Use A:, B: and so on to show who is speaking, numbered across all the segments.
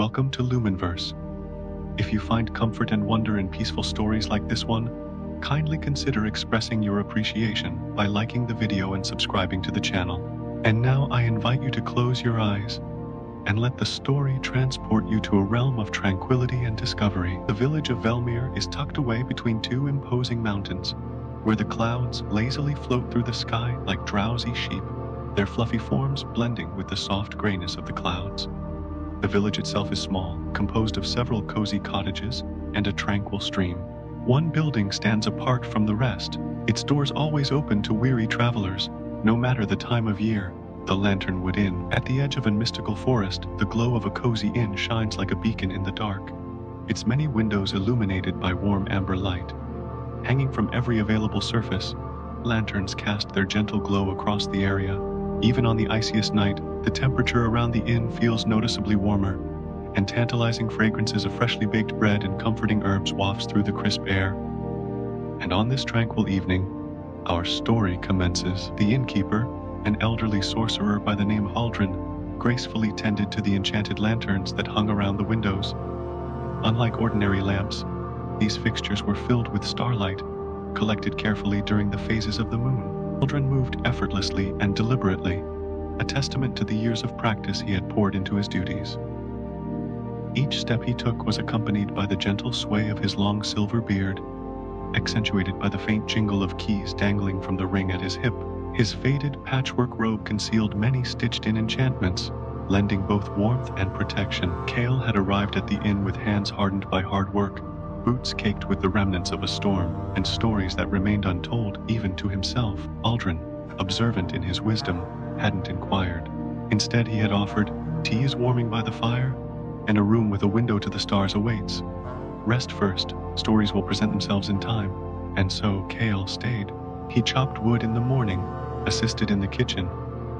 A: Welcome to Lumenverse. If you find comfort and wonder in peaceful stories like this one, kindly consider expressing your appreciation by liking the video and subscribing to the channel. And now I invite you to close your eyes and let the story transport you to a realm of tranquility and discovery. The village of Velmir is tucked away between two imposing mountains, where the clouds lazily float through the sky like drowsy sheep, their fluffy forms blending with the soft grayness of the clouds. The village itself is small, composed of several cozy cottages and a tranquil stream. One building stands apart from the rest, its doors always open to weary travelers, no matter the time of year. The Lanternwood Inn. At the edge of a mystical forest, the glow of a cozy inn shines like a beacon in the dark, its many windows illuminated by warm amber light. Hanging from every available surface, lanterns cast their gentle glow across the area. Even on the iciest night, the temperature around the inn feels noticeably warmer, and tantalizing fragrances of freshly baked bread and comforting herbs wafts through the crisp air. And on this tranquil evening, our story commences. The innkeeper, an elderly sorcerer by the name Aldrin, gracefully tended to the enchanted lanterns that hung around the windows. Unlike ordinary lamps, these fixtures were filled with starlight, collected carefully during the phases of the moon. Aldrin moved effortlessly and deliberately, a testament to the years of practice he had poured into his duties. Each step he took was accompanied by the gentle sway of his long silver beard, accentuated by the faint jingle of keys dangling from the ring at his hip. His faded patchwork robe concealed many stitched-in enchantments, lending both warmth and protection. Kale had arrived at the inn with hands hardened by hard work, boots caked with the remnants of a storm, and stories that remained untold even to himself. Aldrin, observant in his wisdom, hadn't inquired. Instead, he had offered, "Tea is warming by the fire, and a room with a window to the stars awaits. Rest first, stories will present themselves in time." And so Kale stayed. He chopped wood in the morning, assisted in the kitchen,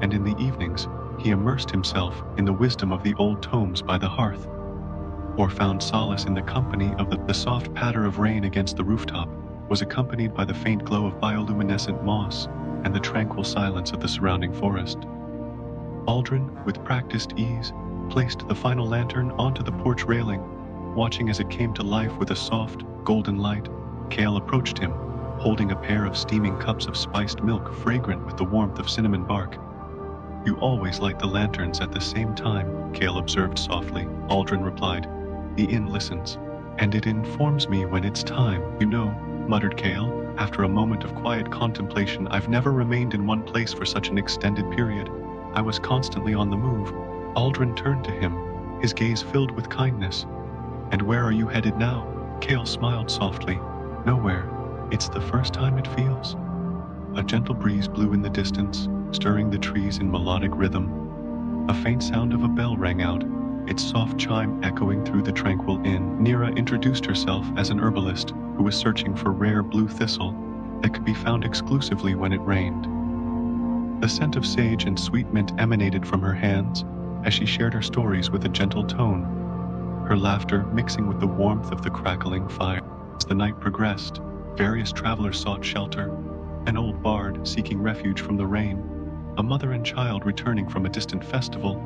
A: and in the evenings, he immersed himself in the wisdom of the old tomes by the hearth, or found solace in the company of the soft patter of rain against the rooftop, was accompanied by the faint glow of bioluminescent moss and the tranquil silence of the surrounding forest. Aldrin, with practiced ease, placed the final lantern onto the porch railing, watching as it came to life with a soft, golden light. Kale approached him, holding a pair of steaming cups of spiced milk fragrant with the warmth of cinnamon bark. "You always light the lanterns at the same time," Kale observed softly. Aldrin replied, "The inn listens, and it informs me when it's time." "You know," muttered Kale, after a moment of quiet contemplation, "I've never remained in one place for such an extended period. I was constantly on the move." Aldrin turned to him, his gaze filled with kindness. "And where are you headed now?" Kale smiled softly. "Nowhere. It's the first time it feels." A gentle breeze blew in the distance, stirring the trees in melodic rhythm. A faint sound of a bell rang out, its soft chime echoing through the tranquil inn. Nira introduced herself as an herbalist who was searching for rare blue thistle that could be found exclusively when it rained. The scent of sage and sweet mint emanated from her hands as she shared her stories with a gentle tone, her laughter mixing with the warmth of the crackling fire. As the night progressed, various travelers sought shelter, an old bard seeking refuge from the rain, a mother and child returning from a distant festival,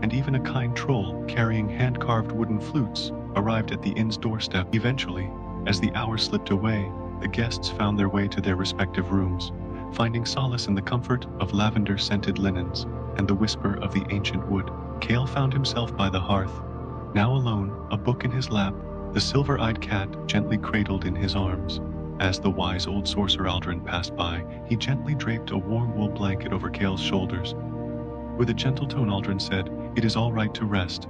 A: and even a kind troll carrying hand-carved wooden flutes arrived at the inn's doorstep. Eventually, as the hours slipped away, the guests found their way to their respective rooms, finding solace in the comfort of lavender-scented linens and the whisper of the ancient wood. Kale found himself by the hearth, now alone, a book in his lap, the silver-eyed cat gently cradled in his arms. As the wise old sorcerer Aldrin passed by, he gently draped a warm wool blanket over Kale's shoulders. With a gentle tone, Aldrin said, "It is all right to rest."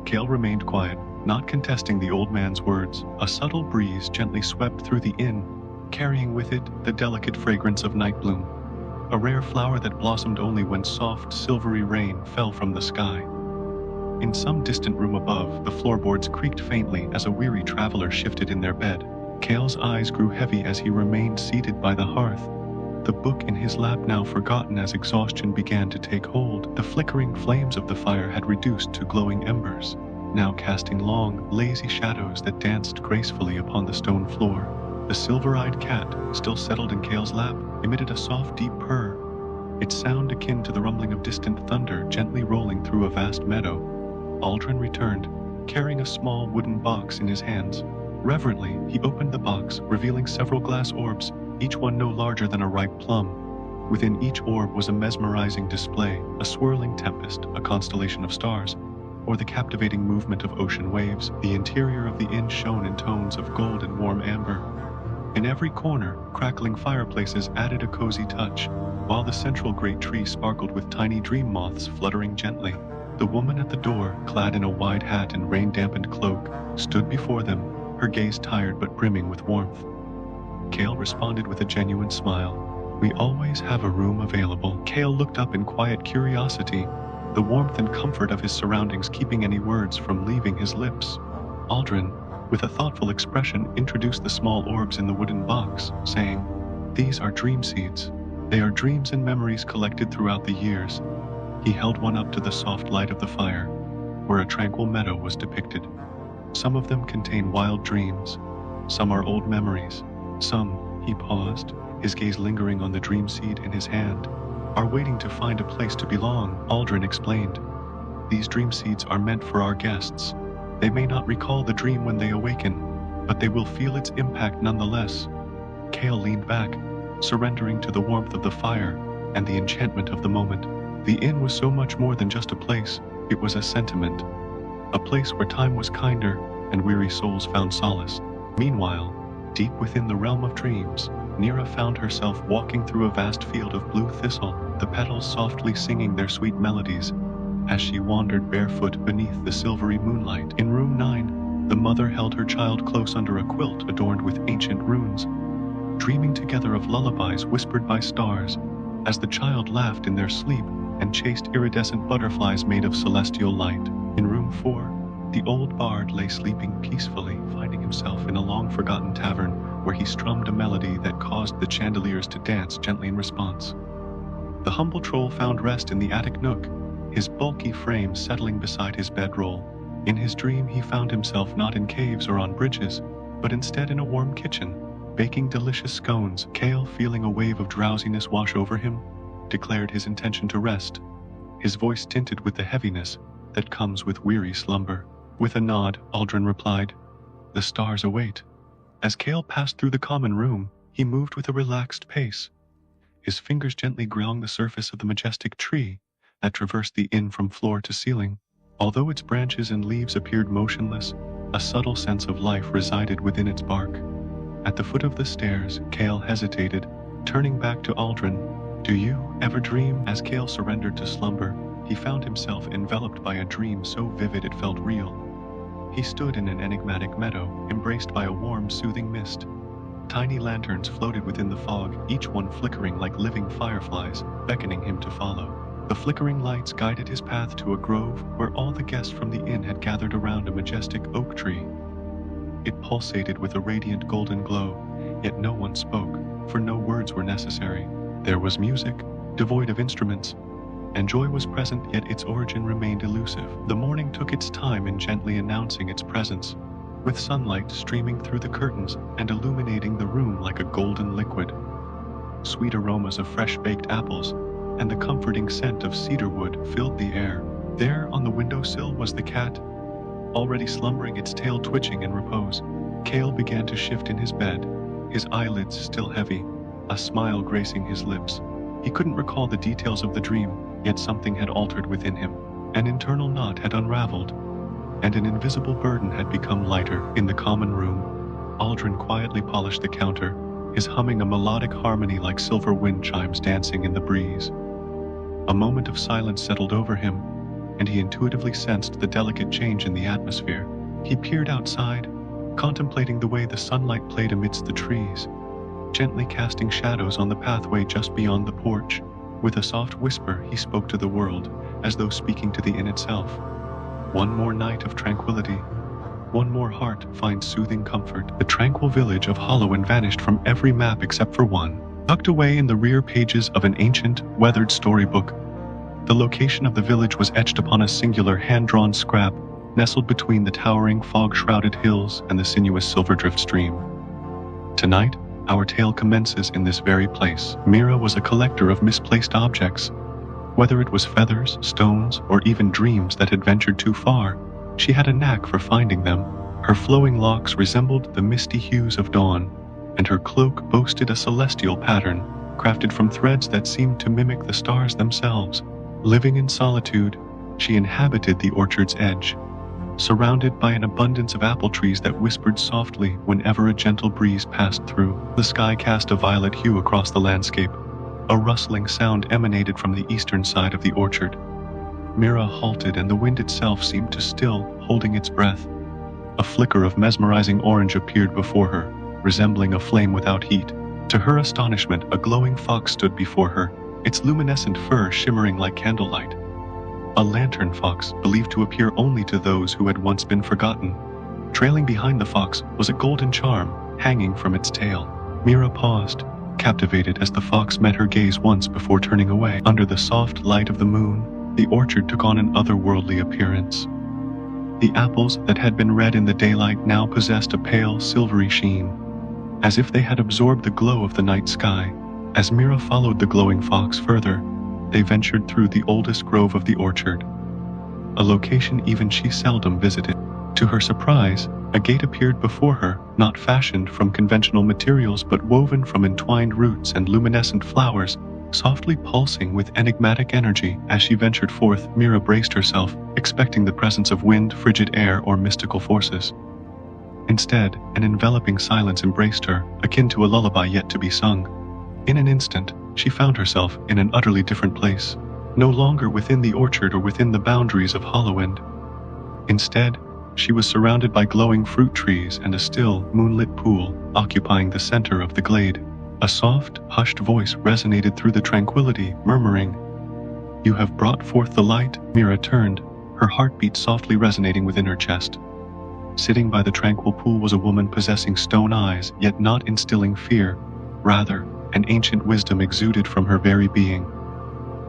A: Kale remained quiet, not contesting the old man's words. A subtle breeze gently swept through the inn, carrying with it the delicate fragrance of night bloom, a rare flower that blossomed only when soft, silvery rain fell from the sky. In some distant room above, the floorboards creaked faintly as a weary traveler shifted in their bed. Kale's eyes grew heavy as he remained seated by the hearth, the book in his lap now forgotten as exhaustion began to take hold. The flickering flames of the fire had reduced to glowing embers, now casting long, lazy shadows that danced gracefully upon the stone floor. The silver-eyed cat, still settled in Kale's lap, emitted a soft, deep purr, its sound akin to the rumbling of distant thunder gently rolling through a vast meadow. Aldrin returned, carrying a small wooden box in his hands. Reverently, he opened the box, revealing several glass orbs, each one no larger than a ripe plum. Within each orb was a mesmerizing display, a swirling tempest, a constellation of stars, or the captivating movement of ocean waves. The interior of the inn shone in tones of gold and warm amber. In every corner, crackling fireplaces added a cozy touch, while the central great tree sparkled with tiny dream moths fluttering gently. The woman at the door, clad in a wide hat and rain-dampened cloak, stood before them, her gaze tired but brimming with warmth. Kale responded with a genuine smile. "We always have a room available." Kale looked up in quiet curiosity, the warmth and comfort of his surroundings keeping any words from leaving his lips. Aldrin, with a thoughtful expression, introduced the small orbs in the wooden box, saying, "These are dream seeds. They are dreams and memories collected throughout the years." He held one up to the soft light of the fire, where a tranquil meadow was depicted. Some of them contain wild dreams, some are old memories, some, he paused, his gaze lingering on the dream seed in his hand, are waiting to find a place to belong. Aldrin explained, "These dream seeds are meant for our guests. They may not recall the dream when they awaken, but they will feel its impact nonetheless." Kale leaned back, surrendering to the warmth of the fire and the enchantment of the moment. The inn was so much more than just a place, it was a sentiment. A place where time was kinder and weary souls found solace. Meanwhile, deep within the realm of dreams, Nira found herself walking through a vast field of blue thistle, the petals softly singing their sweet melodies, as she wandered barefoot beneath the silvery moonlight. In room 9, the mother held her child close under a quilt adorned with ancient runes, dreaming together of lullabies whispered by stars, as the child laughed in their sleep and chased iridescent butterflies made of celestial light. In room 4, the old bard lay sleeping peacefully, finding himself in a long-forgotten tavern where he strummed a melody that caused the chandeliers to dance gently in response. The humble troll found rest in the attic nook, his bulky frame settling beside his bedroll. In his dream, he found himself not in caves or on bridges, but instead in a warm kitchen, baking delicious scones. Kale, feeling a wave of drowsiness wash over him, declared his intention to rest, his voice tinted with the heaviness that comes with weary slumber. With a nod, Aldrin replied, "The stars await." As Kale passed through the common room, he moved with a relaxed pace, his fingers gently grazing the surface of the majestic tree that traversed the inn from floor to ceiling. Although its branches and leaves appeared motionless, a subtle sense of life resided within its bark. At the foot of the stairs, Kale hesitated, turning back to Aldrin. "Do you ever dream?" As Kale surrendered to slumber, he found himself enveloped by a dream so vivid it felt real. He stood in an enigmatic meadow, embraced by a warm, soothing mist. Tiny lanterns floated within the fog, each one flickering like living fireflies, beckoning him to follow. The flickering lights guided his path to a grove where all the guests from the inn had gathered around a majestic oak tree. It pulsated with a radiant golden glow, yet no one spoke, for no words were necessary. There was music, devoid of instruments, and joy was present, yet its origin remained elusive. The morning took its time in gently announcing its presence, with sunlight streaming through the curtains and illuminating the room like a golden liquid. Sweet aromas of fresh-baked apples and the comforting scent of cedarwood filled the air. There on the windowsill was the cat, already slumbering, its tail twitching in repose. Kale began to shift in his bed, his eyelids still heavy, a smile gracing his lips. He couldn't recall the details of the dream, yet something had altered within him. An internal knot had unraveled, and an invisible burden had become lighter. In the common room, Aldrin quietly polished the counter, his humming a melodic harmony like silver wind chimes dancing in the breeze. A moment of silence settled over him, and he intuitively sensed the delicate change in the atmosphere. He peered outside, contemplating the way the sunlight played amidst the trees, gently casting shadows on the pathway just beyond the porch. With a soft whisper, he spoke to the world, as though speaking to the inn itself. One more night of tranquility. One more heart finds soothing comfort. The tranquil village of Hollowan vanished from every map except for one. Tucked away in the rear pages of an ancient, weathered storybook, the location of the village was etched upon a singular hand-drawn scrap, nestled between the towering fog-shrouded hills and the sinuous Silverdrift stream. Tonight, our tale commences in this very place. Mira was a collector of misplaced objects. Whether it was feathers, stones, or even dreams that had ventured too far, She had a knack for finding them. Her flowing locks resembled the misty hues of dawn, and her cloak boasted a celestial pattern, crafted from threads that seemed to mimic the stars themselves. Living in solitude, she inhabited the orchard's edge, surrounded by an abundance of apple trees that whispered softly whenever a gentle breeze passed through. The sky cast a violet hue across the landscape. A rustling sound emanated from the eastern side of the orchard. Mira halted, and the wind itself seemed to still, holding its breath. A flicker of mesmerizing orange appeared before her, resembling a flame without heat. To her astonishment, a glowing fox stood before her, its luminescent fur shimmering like candlelight. A lantern fox, believed to appear only to those who had once been forgotten. Trailing behind the fox was a golden charm, hanging from its tail. Mira paused, captivated as the fox met her gaze once before turning away. Under the soft light of the moon, the orchard took on an otherworldly appearance. The apples that had been red in the daylight now possessed a pale, silvery sheen, as if they had absorbed the glow of the night sky. As Mira followed the glowing fox further, they ventured through the oldest grove of the orchard, a location even she seldom visited. To her surprise, a gate appeared before her, not fashioned from conventional materials but woven from entwined roots and luminescent flowers, softly pulsing with enigmatic energy. As she ventured forth, Mira braced herself, expecting the presence of wind, frigid air, or mystical forces. Instead, an enveloping silence embraced her, akin to a lullaby yet to be sung. In an instant, she found herself in an utterly different place, no longer within the orchard or within the boundaries of Hollowend. Instead, she was surrounded by glowing fruit trees and a still, moonlit pool occupying the center of the glade. A soft, hushed voice resonated through the tranquility, murmuring, "You have brought forth the light." Mira turned, her heartbeat softly resonating within her chest. Sitting by the tranquil pool was a woman possessing stone eyes, yet not instilling fear. Rather, an ancient wisdom exuded from her very being.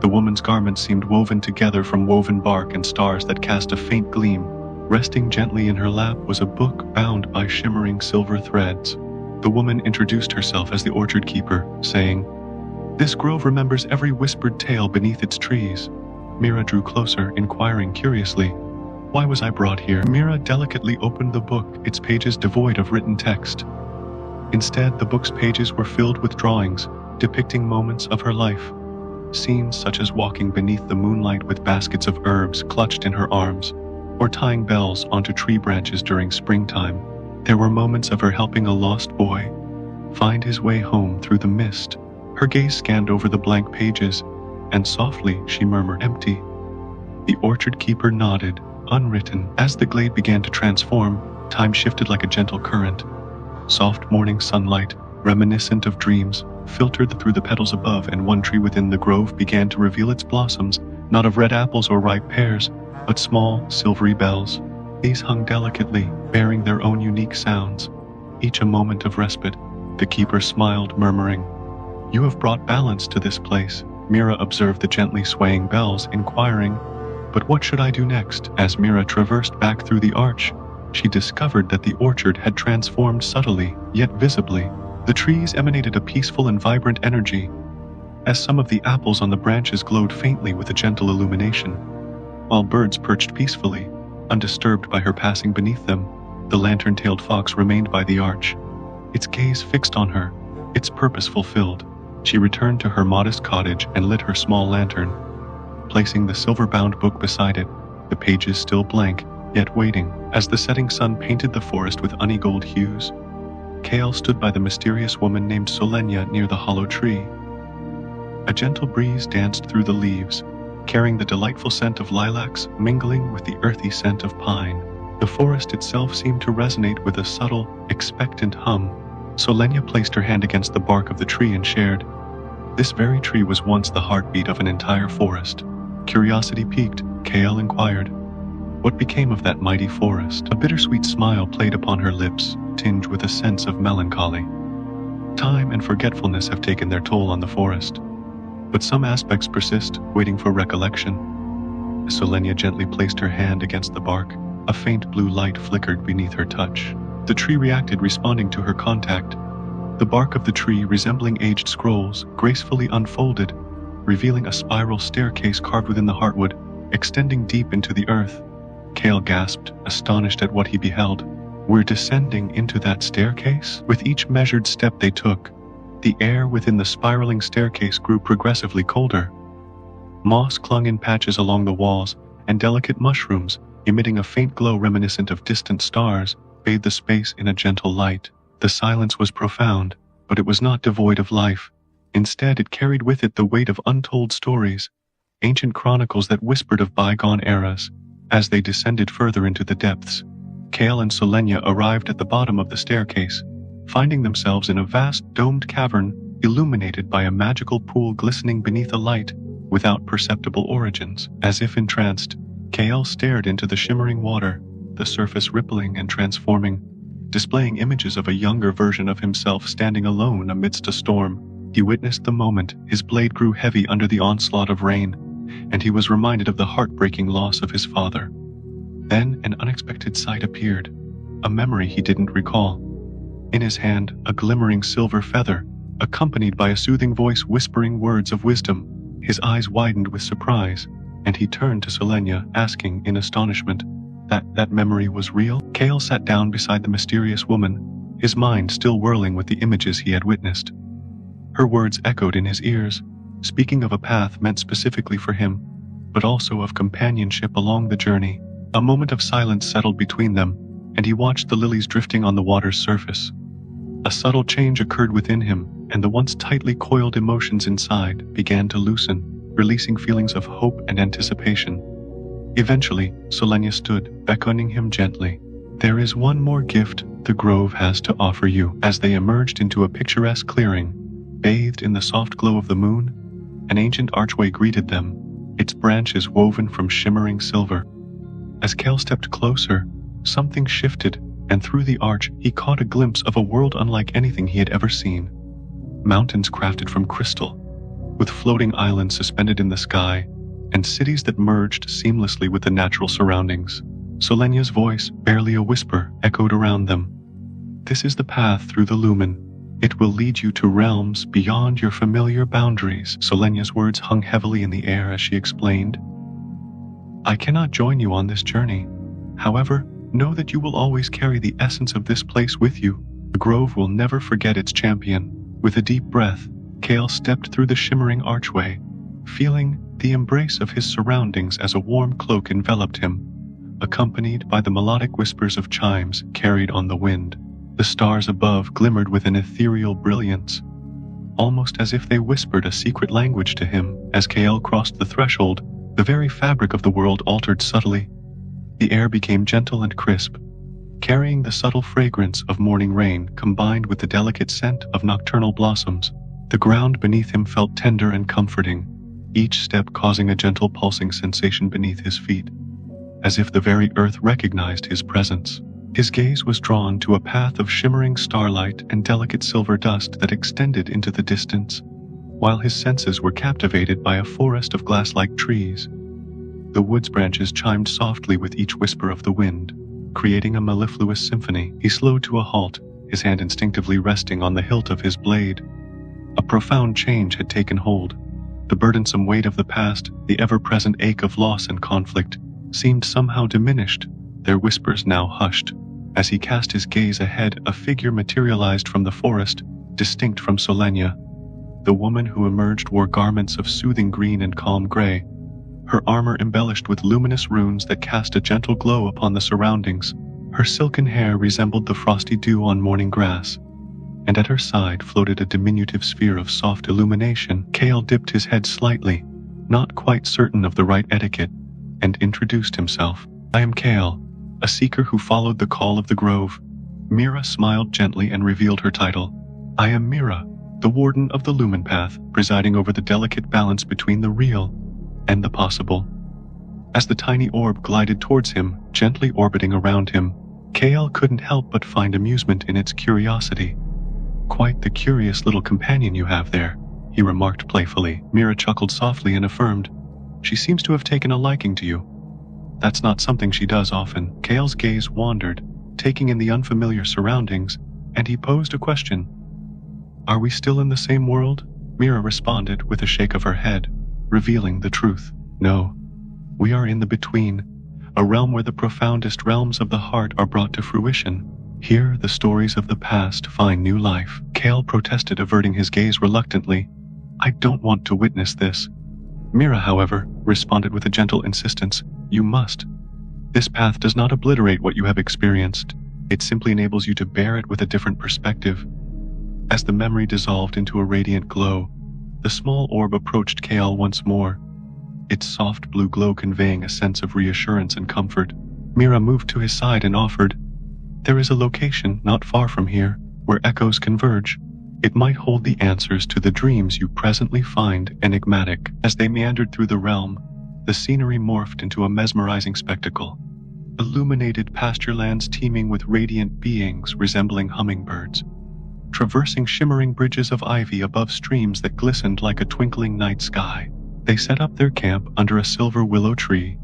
A: The woman's garments seemed woven together from woven bark and stars that cast a faint gleam. Resting gently in her lap was a book bound by shimmering silver threads. The woman introduced herself as the orchard keeper, saying, "This grove remembers every whispered tale beneath its trees." Mira drew closer, inquiring curiously, "Why was I brought here?" Mira delicately opened the book, its pages devoid of written text. Instead, the book's pages were filled with drawings, depicting moments of her life. Scenes such as walking beneath the moonlight with baskets of herbs clutched in her arms, or tying bells onto tree branches during springtime. There were moments of her helping a lost boy find his way home through the mist. Her gaze scanned over the blank pages, and softly she murmured, "Empty." The orchard keeper nodded, unwritten. As the glade began to transform, time shifted like a gentle current. Soft morning sunlight, reminiscent of dreams, filtered through the petals above, and one tree within the grove began to reveal its blossoms, not of red apples or ripe pears, but small, silvery bells. These hung delicately, bearing their own unique sounds, each a moment of respite. The keeper smiled, murmuring, "You have brought balance to this place." Mira observed the gently swaying bells, inquiring, "But what should I do next?" As Mira traversed back through the arch, she discovered that the orchard had transformed subtly, yet visibly. The trees emanated a peaceful and vibrant energy, as some of the apples on the branches glowed faintly with a gentle illumination, while birds perched peacefully, undisturbed by her passing beneath them. The lantern-tailed fox remained by the arch, its gaze fixed on her, its purpose fulfilled. She returned to her modest cottage and lit her small lantern, placing the silver-bound book beside it, the pages still blank, yet waiting. As the setting sun painted the forest with honey-gold hues, Kale stood by the mysterious woman named Solenia near the hollow tree. A gentle breeze danced through the leaves, carrying the delightful scent of lilacs mingling with the earthy scent of pine. The forest itself seemed to resonate with a subtle, expectant hum. Solenia placed her hand against the bark of the tree and shared, "This very tree was once the heartbeat of an entire forest." Curiosity piqued, Kale inquired, "What became of that mighty forest?" A bittersweet smile played upon her lips, tinged with a sense of melancholy. Time and forgetfulness have taken their toll on the forest, but some aspects persist, waiting for recollection. Solenia gently placed her hand against the bark. A faint blue light flickered beneath her touch. The tree reacted, responding to her contact. The bark of the tree, resembling aged scrolls, gracefully unfolded, revealing a spiral staircase carved within the heartwood, extending deep into the earth. Kale gasped, astonished at what he beheld. We're descending into that staircase? With each measured step they took, the air within the spiraling staircase grew progressively colder. Moss clung in patches along the walls, and delicate mushrooms, emitting a faint glow reminiscent of distant stars, bathed the space in a gentle light. The silence was profound, but it was not devoid of life. Instead, it carried with it the weight of untold stories, ancient chronicles that whispered of bygone eras. As they descended further into the depths, Kale and Solenia arrived at the bottom of the staircase, finding themselves in a vast domed cavern illuminated by a magical pool glistening beneath a light without perceptible origins. As if entranced, Kale stared into the shimmering water, the surface rippling and transforming, displaying images of a younger version of himself standing alone amidst a storm. He witnessed the moment his blade grew heavy under the onslaught of rain, and he was reminded of the heartbreaking loss of his father. Then an unexpected sight appeared, a memory he didn't recall. In his hand, a glimmering silver feather, accompanied by a soothing voice whispering words of wisdom. His eyes widened with surprise, and he turned to Solenia, asking in astonishment, That memory was real? Kale sat down beside the mysterious woman, his mind still whirling with the images he had witnessed. Her words echoed in his ears, speaking of a path meant specifically for him, but also of companionship along the journey. A moment of silence settled between them, and he watched the lilies drifting on the water's surface. A subtle change occurred within him, and the once tightly coiled emotions inside began to loosen, releasing feelings of hope and anticipation. Eventually, Solenia stood, beckoning him gently. There is one more gift the grove has to offer you. As they emerged into a picturesque clearing, bathed in the soft glow of the moon, an ancient archway greeted them, its branches woven from shimmering silver. As Kale stepped closer, something shifted, and through the arch he caught a glimpse of a world unlike anything he had ever seen. Mountains crafted from crystal, with floating islands suspended in the sky, and cities that merged seamlessly with the natural surroundings. Solenia's voice, barely a whisper, echoed around them. This is the path through the Lumen. It will lead you to realms beyond your familiar boundaries. Solenia's words hung heavily in the air as she explained. I cannot join you on this journey. However, know that you will always carry the essence of this place with you. The grove will never forget its champion. With a deep breath, Kale stepped through the shimmering archway, feeling the embrace of his surroundings as a warm cloak enveloped him, accompanied by the melodic whispers of chimes carried on the wind. The stars above glimmered with an ethereal brilliance, almost as if they whispered a secret language to him. As Kale crossed the threshold, the very fabric of the world altered subtly. The air became gentle and crisp, carrying the subtle fragrance of morning rain combined with the delicate scent of nocturnal blossoms. The ground beneath him felt tender and comforting, each step causing a gentle pulsing sensation beneath his feet, as if the very earth recognized his presence. His gaze was drawn to a path of shimmering starlight and delicate silver dust that extended into the distance, while his senses were captivated by a forest of glass-like trees. The wood's branches chimed softly with each whisper of the wind, creating a mellifluous symphony. He slowed to a halt, his hand instinctively resting on the hilt of his blade. A profound change had taken hold. The burdensome weight of the past, the ever-present ache of loss and conflict, seemed somehow diminished, their whispers now hushed. As he cast his gaze ahead, a figure materialized from the forest, distinct from Solenia. The woman who emerged wore garments of soothing green and calm gray, her armor embellished with luminous runes that cast a gentle glow upon the surroundings. Her silken hair resembled the frosty dew on morning grass, and at her side floated a diminutive sphere of soft illumination. Kale dipped his head slightly, not quite certain of the right etiquette, and introduced himself. I am Kale, a seeker who followed the call of the grove. Mira smiled gently and revealed her title. I am Mira, the warden of the Lumen Path, presiding over the delicate balance between the real and the possible. As the tiny orb glided towards him, gently orbiting around him, Kale couldn't help but find amusement in its curiosity. Quite the curious little companion you have there, he remarked playfully. Mira chuckled softly and affirmed, She seems to have taken a liking to you. That's not something she does often. Kale's gaze wandered, taking in the unfamiliar surroundings, and he posed a question. Are we still in the same world? Mira responded with a shake of her head, revealing the truth. No, we are in the between, a realm where the profoundest realms of the heart are brought to fruition. Here, the stories of the past find new life. Kale protested, averting his gaze reluctantly. I don't want to witness this. Mira, however, responded with a gentle insistence. You must. This path does not obliterate what you have experienced. It simply enables you to bear it with a different perspective. As the memory dissolved into a radiant glow, the small orb approached Kale once more, its soft blue glow conveying a sense of reassurance and comfort. Mira moved to his side and offered, There is a location not far from here, where echoes converge. It might hold the answers to the dreams you presently find enigmatic. As they meandered through the realm, the scenery morphed into a mesmerizing spectacle. Illuminated pasture lands teeming with radiant beings resembling hummingbirds, traversing shimmering bridges of ivy above streams that glistened like a twinkling night sky. They set up their camp under a silver willow tree,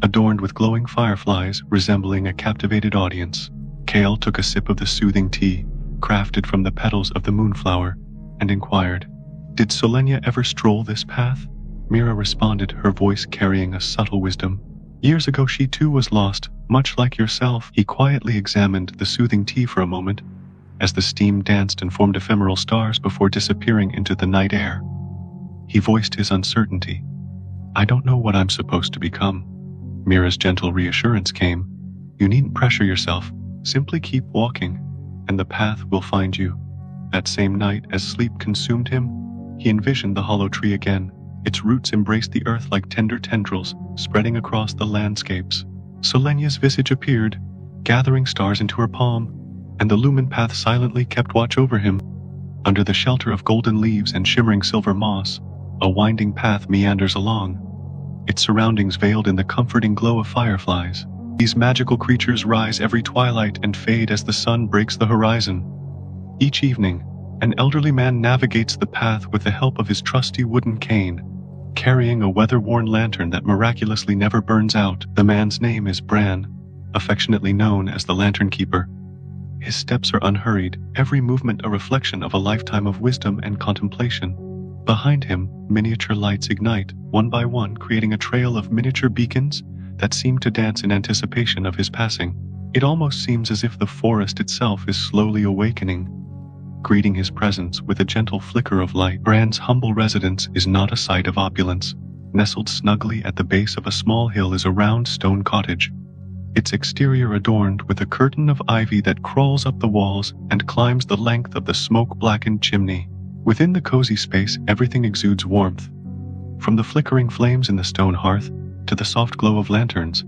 A: adorned with glowing fireflies resembling a captivated audience. Kale took a sip of the soothing tea, crafted from the petals of the moonflower, and inquired, Did Solenia ever stroll this path? Mira responded, her voice carrying a subtle wisdom. Years ago she too was lost, much like yourself. He quietly examined the soothing tea for a moment, as the steam danced and formed ephemeral stars before disappearing into the night air. He voiced his uncertainty. I don't know what I'm supposed to become. Mira's gentle reassurance came. You needn't pressure yourself. Simply keep walking, and the path will find you. That same night, as sleep consumed him, he envisioned the hollow tree again. Its roots embraced the earth like tender tendrils, spreading across the landscapes. Solenia's visage appeared, gathering stars into her palm, and the lumen path silently kept watch over him. Under the shelter of golden leaves and shimmering silver moss, a winding path meanders along, its surroundings veiled in the comforting glow of fireflies. These magical creatures rise every twilight and fade as the sun breaks the horizon. Each evening, an elderly man navigates the path with the help of his trusty wooden cane, carrying a weather-worn lantern that miraculously never burns out. The man's name is Bran, affectionately known as the Lantern Keeper. His steps are unhurried, every movement a reflection of a lifetime of wisdom and contemplation. Behind him, miniature lights ignite, one by one, creating a trail of miniature beacons that seem to dance in anticipation of his passing. It almost seems as if the forest itself is slowly awakening, greeting his presence with a gentle flicker of light. Bran's humble residence is not a site of opulence. Nestled snugly at the base of a small hill is a round stone cottage, its exterior adorned with a curtain of ivy that crawls up the walls and climbs the length of the smoke-blackened chimney. Within the cozy space, everything exudes warmth. From the flickering flames in the stone hearth, to the soft glow of lanterns,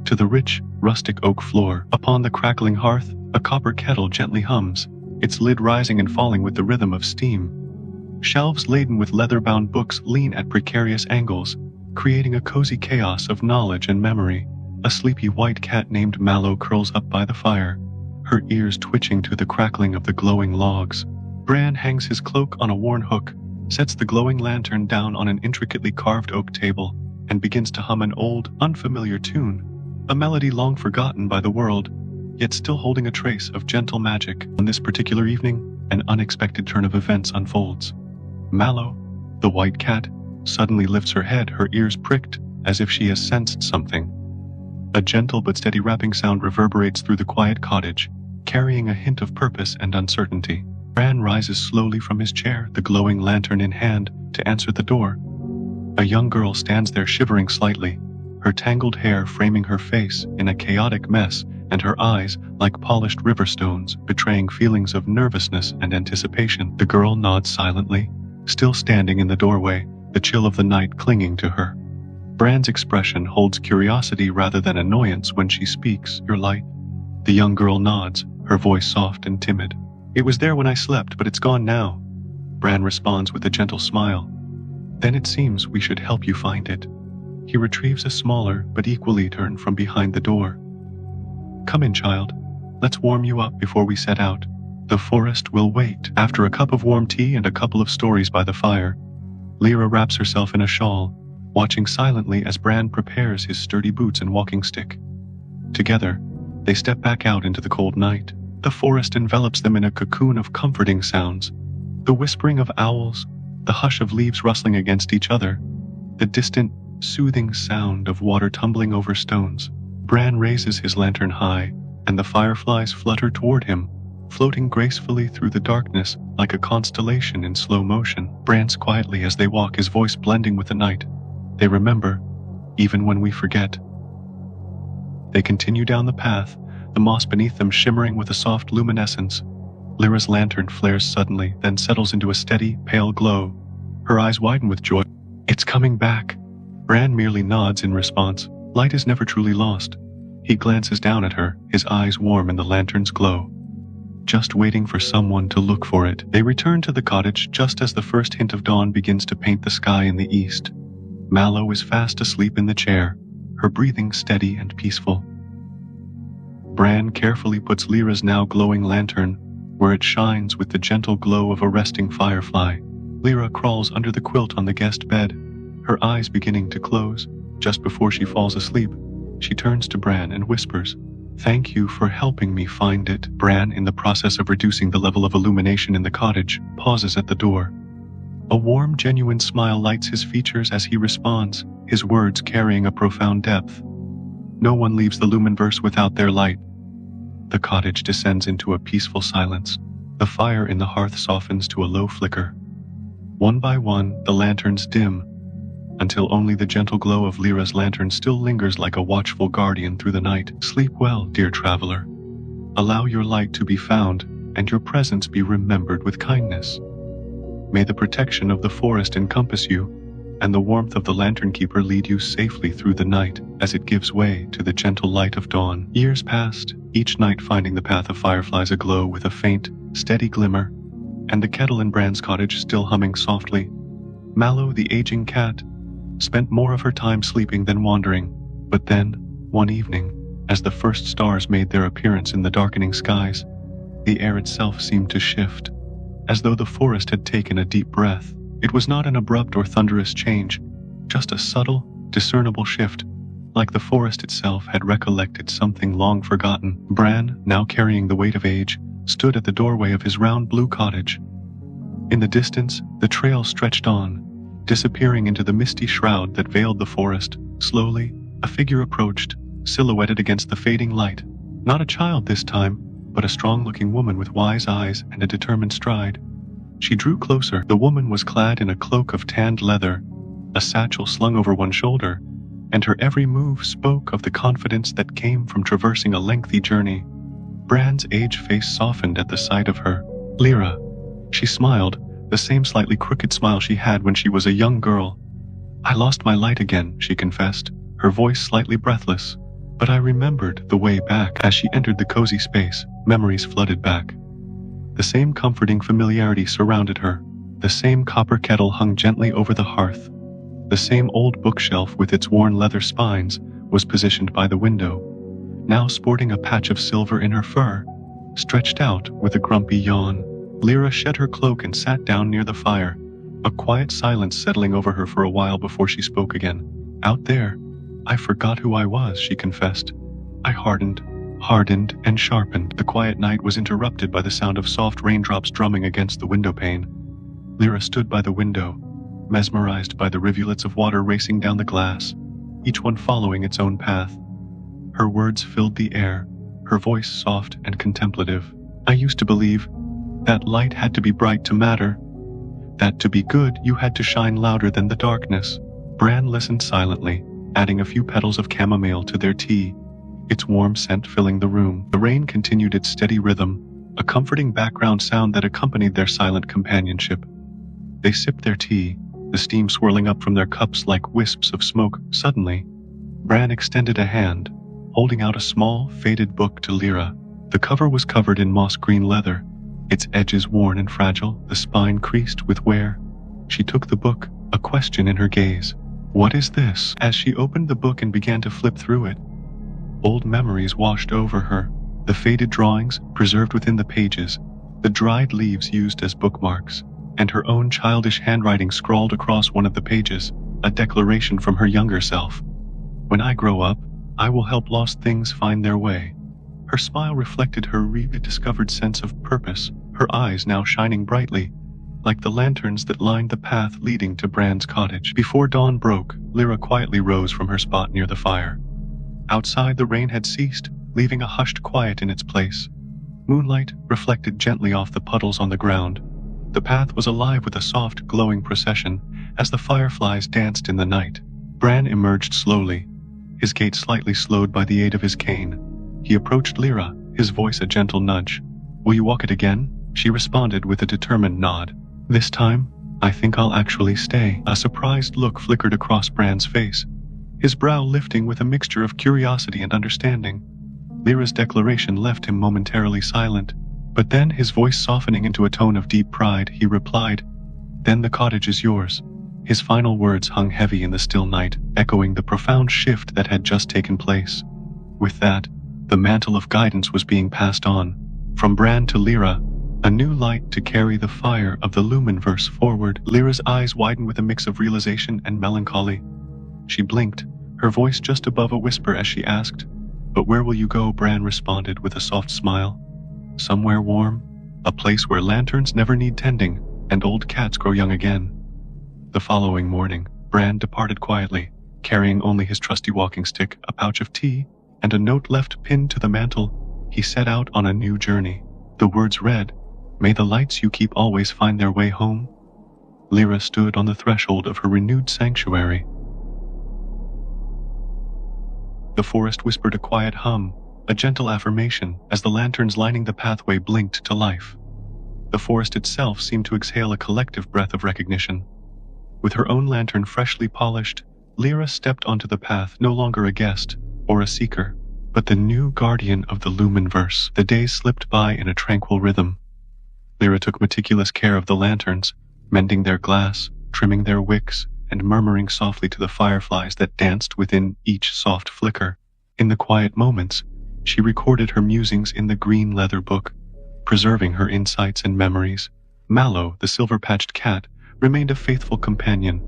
A: to the rich, rustic oak floor. Upon the crackling hearth, a copper kettle gently hums, its lid rising and falling with the rhythm of steam. Shelves laden with leather-bound books lean at precarious angles, creating a cozy chaos of knowledge and memory. A sleepy white cat named Mallow curls up by the fire, her ears twitching to the crackling of the glowing logs. Bran hangs his cloak on a worn hook, sets the glowing lantern down on an intricately carved oak table, and begins to hum an old, unfamiliar tune, a melody long forgotten by the world, yet still holding a trace of gentle magic. On this particular evening, an unexpected turn of events unfolds. Mallow, the white cat, suddenly lifts her head, her ears pricked, as if she has sensed something. A gentle but steady rapping sound reverberates through the quiet cottage, carrying a hint of purpose and uncertainty. Bran rises slowly from his chair, the glowing lantern in hand, to answer the door. A young girl stands there shivering slightly, her tangled hair framing her face in a chaotic mess, and her eyes, like polished river stones, betraying feelings of nervousness and anticipation. The girl nods silently, still standing in the doorway, the chill of the night clinging to her. Bran's expression holds curiosity rather than annoyance when she speaks. Your light? The young girl nods, her voice soft and timid. It was there when I slept, but it's gone now. Bran responds with a gentle smile. Then it seems we should help you find it. He retrieves a smaller but equally turned from behind the door. Come in, child. Let's warm you up before we set out. The forest will wait. After a cup of warm tea and a couple of stories by the fire, Lyra wraps herself in a shawl, watching silently as Bran prepares his sturdy boots and walking stick. Together, they step back out into the cold night. The forest envelops them in a cocoon of comforting sounds. The whispering of owls, the hush of leaves rustling against each other, the distant, soothing sound of water tumbling over stones. Bran raises his lantern high, and the fireflies flutter toward him, floating gracefully through the darkness like a constellation in slow motion. Bran's quietly as they walk, his voice blending with the night. They remember, even when we forget. They continue down the path, the moss beneath them shimmering with a soft luminescence. Lyra's lantern flares suddenly, then settles into a steady, pale glow. Her eyes widen with joy. It's coming back. Bran merely nods in response. Light is never truly lost. He glances down at her, his eyes warm in the lantern's glow. Just waiting for someone to look for it. They return to the cottage just as the first hint of dawn begins to paint the sky in the east. Mallow is fast asleep in the chair, her breathing steady and peaceful. Bran carefully puts Lyra's now glowing lantern where it shines with the gentle glow of a resting firefly. Lyra crawls under the quilt on the guest bed, her eyes beginning to close. Just before she falls asleep, she turns to Bran and whispers, "Thank you for helping me find it." Bran, in the process of reducing the level of illumination in the cottage, pauses at the door. A warm, genuine smile lights his features as he responds, his words carrying a profound depth. No one leaves the Lumenverse without their light. The cottage descends into a peaceful silence. The fire in the hearth softens to a low flicker. One by one, the lanterns dim, until only the gentle glow of Lyra's lantern still lingers like a watchful guardian through the night. Sleep well, dear traveler. Allow your light to be found, and your presence be remembered with kindness. May the protection of the forest encompass you, and the warmth of the lantern keeper lead you safely through the night as it gives way to the gentle light of dawn. Years passed, each night finding the path of fireflies aglow with a faint, steady glimmer, and the kettle in Bran's cottage still humming softly. Mallow, the aging cat, spent more of her time sleeping than wandering. But then, one evening, as the first stars made their appearance in the darkening skies, the air itself seemed to shift, as though the forest had taken a deep breath. It was not an abrupt or thunderous change, just a subtle, discernible shift, like the forest itself had recollected something long forgotten. Bran, now carrying the weight of age, stood at the doorway of his round blue cottage. In the distance, the trail stretched on, disappearing into the misty shroud that veiled the forest. Slowly, a figure approached, silhouetted against the fading light. Not a child this time, but a strong-looking woman with wise eyes and a determined stride. She drew closer. The woman was clad in a cloak of tanned leather, a satchel slung over one shoulder, and her every move spoke of the confidence that came from traversing a lengthy journey. Bran's aged face softened at the sight of her. Lyra. She smiled, the same slightly crooked smile she had when she was a young girl. I lost my light again, she confessed, her voice slightly breathless. But I remembered the way back. As she entered the cozy space, memories flooded back. The same comforting familiarity surrounded her. The same copper kettle hung gently over the hearth. The same old bookshelf with its worn leather spines was positioned by the window, now sporting a patch of silver in her fur, stretched out with a grumpy yawn. Lyra shed her cloak and sat down near the fire, a quiet silence settling over her for a while before she spoke again. Out there, I forgot who I was, she confessed. I hardened, and sharpened. The quiet night was interrupted by the sound of soft raindrops drumming against the window pane. Lyra stood by the window, mesmerized by the rivulets of water racing down the glass, each one following its own path. Her words filled the air, her voice soft and contemplative. I used to believe that light had to be bright to matter, that to be good you had to shine louder than the darkness. Bran listened silently, adding a few petals of chamomile to their tea, its warm scent filling the room. The rain continued its steady rhythm, a comforting background sound that accompanied their silent companionship. They sipped their tea, the steam swirling up from their cups like wisps of smoke. Suddenly, Bran extended a hand, holding out a small, faded book to Lyra. The cover was covered in moss-green leather, its edges worn and fragile, the spine creased with wear. She took the book, a question in her gaze. What is this? As she opened the book and began to flip through it, old memories washed over her, the faded drawings preserved within the pages, the dried leaves used as bookmarks, and her own childish handwriting scrawled across one of the pages, a declaration from her younger self. When I grow up, I will help lost things find their way. Her smile reflected her rediscovered sense of purpose, her eyes now shining brightly, like the lanterns that lined the path leading to Bran's cottage. Before dawn broke, Lyra quietly rose from her spot near the fire. Outside, the rain had ceased, leaving a hushed quiet in its place. Moonlight reflected gently off the puddles on the ground. The path was alive with a soft, glowing procession as the fireflies danced in the night. Bran emerged slowly, his gait slightly slowed by the aid of his cane. He approached Lyra, his voice a gentle nudge. "Will you walk it again?" She responded with a determined nod. "This time, I think I'll actually stay." A surprised look flickered across Bran's face, his brow lifting with a mixture of curiosity and understanding. Lyra's declaration left him momentarily silent, but then, his voice softening into a tone of deep pride, he replied, "Then the cottage is yours." His final words hung heavy in the still night, echoing the profound shift that had just taken place. With that, the mantle of guidance was being passed on, from Bran to Lyra, a new light to carry the fire of the Lumenverse forward. Lyra's eyes widened with a mix of realization and melancholy. She blinked, her voice just above a whisper as she asked, "But where will you go?" Bran responded with a soft smile. "Somewhere warm, a place where lanterns never need tending, and old cats grow young again." The following morning, Bran departed quietly, carrying only his trusty walking stick, a pouch of tea, and a note left pinned to the mantle. He set out on a new journey. The words read, "May the lights you keep always find their way home." Lyra stood on the threshold of her renewed sanctuary. The forest whispered a quiet hum, a gentle affirmation, as the lanterns lining the pathway blinked to life. The forest itself seemed to exhale a collective breath of recognition. With her own lantern freshly polished, Lyra stepped onto the path, no longer a guest or a seeker, but the new guardian of the Lumenverse. The days slipped by in a tranquil rhythm. Lyra took meticulous care of the lanterns, mending their glass, trimming their wicks, and murmuring softly to the fireflies that danced within each soft flicker. In the quiet moments, she recorded her musings in the green leather book, preserving her insights and memories. Mallow, the silver-patched cat, remained a faithful companion,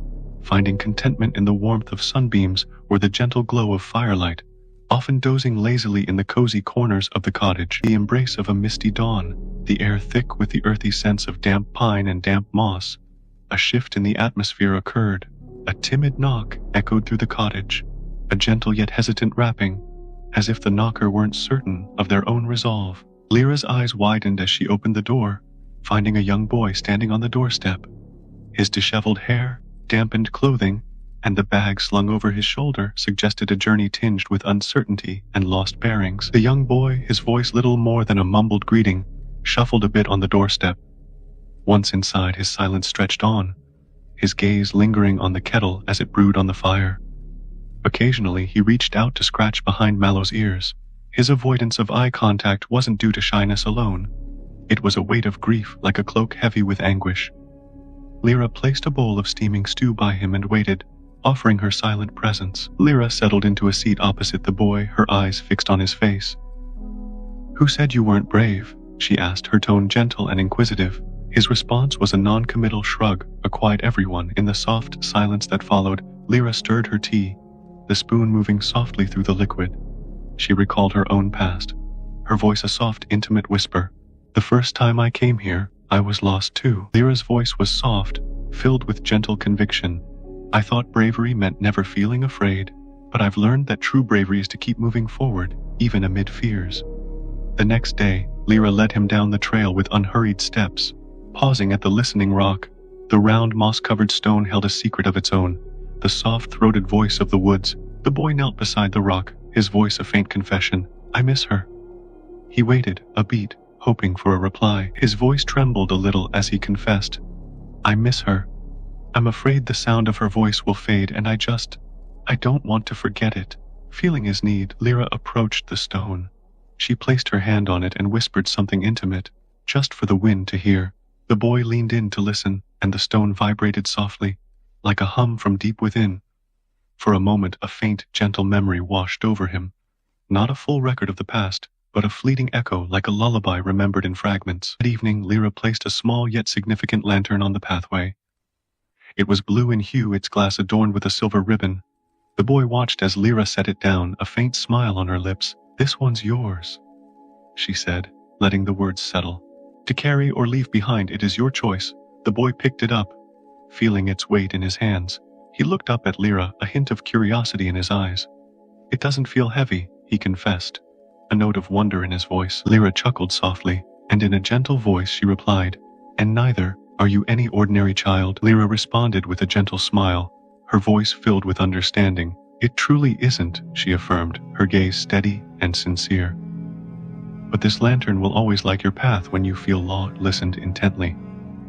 A: finding contentment in the warmth of sunbeams or the gentle glow of firelight, often dozing lazily in the cozy corners of the cottage. The embrace of a misty dawn, the air thick with the earthy scents of damp pine and damp moss. A shift in the atmosphere occurred. A timid knock echoed through the cottage, a gentle yet hesitant rapping, as if the knocker weren't certain of their own resolve. Lyra's eyes widened as she opened the door, finding a young boy standing on the doorstep. His disheveled hair, dampened clothing, and the bag slung over his shoulder suggested a journey tinged with uncertainty and lost bearings. The young boy, his voice little more than a mumbled greeting, shuffled a bit on the doorstep. Once inside, his silence stretched on, his gaze lingering on the kettle as it brewed on the fire. Occasionally, he reached out to scratch behind Mallow's ears. His avoidance of eye contact wasn't due to shyness alone. It was a weight of grief, like a cloak heavy with anguish. Lyra placed a bowl of steaming stew by him and waited, offering her silent presence. Lyra settled into a seat opposite the boy, her eyes fixed on his face. "Who said you weren't brave?" she asked, her tone gentle and inquisitive. His response was a non-committal shrug, a quiet everyone. In the soft silence that followed, Lyra stirred her tea, the spoon moving softly through the liquid. She recalled her own past, her voice a soft, intimate whisper. "The first time I came here, I was lost too." Lyra's voice was soft, filled with gentle conviction. "I thought bravery meant never feeling afraid, but I've learned that true bravery is to keep moving forward, even amid fears." The next day, Lyra led him down the trail with unhurried steps, pausing at the listening rock. The round moss-covered stone held a secret of its own, the soft-throated voice of the woods. The boy knelt beside the rock, his voice a faint confession. "I miss her." He waited, a beat, hoping for a reply. His voice trembled a little as he confessed, "I miss her. I'm afraid the sound of her voice will fade, and I don't want to forget it." Feeling his need, Lyra approached the stone. She placed her hand on it and whispered something intimate, just for the wind to hear. The boy leaned in to listen, and the stone vibrated softly, like a hum from deep within. For a moment, a faint, gentle memory washed over him. Not a full record of the past, but a fleeting echo like a lullaby remembered in fragments. That evening, Lyra placed a small yet significant lantern on the pathway. It was blue in hue, its glass adorned with a silver ribbon. The boy watched as Lyra set it down, a faint smile on her lips. "This one's yours," she said, letting the words settle. "To carry or leave behind, it is your choice." The boy picked it up, feeling its weight in his hands. He looked up at Lyra, a hint of curiosity in his eyes. It doesn't feel heavy, he confessed, a note of wonder in his voice. Lyra chuckled softly, and in a gentle voice she replied, "And neither are you any ordinary child." Lyra responded with a gentle smile, her voice filled with understanding. "It truly isn't," she affirmed, her gaze steady and sincere. "But this lantern will always light your path when you feel lost." Listened intently,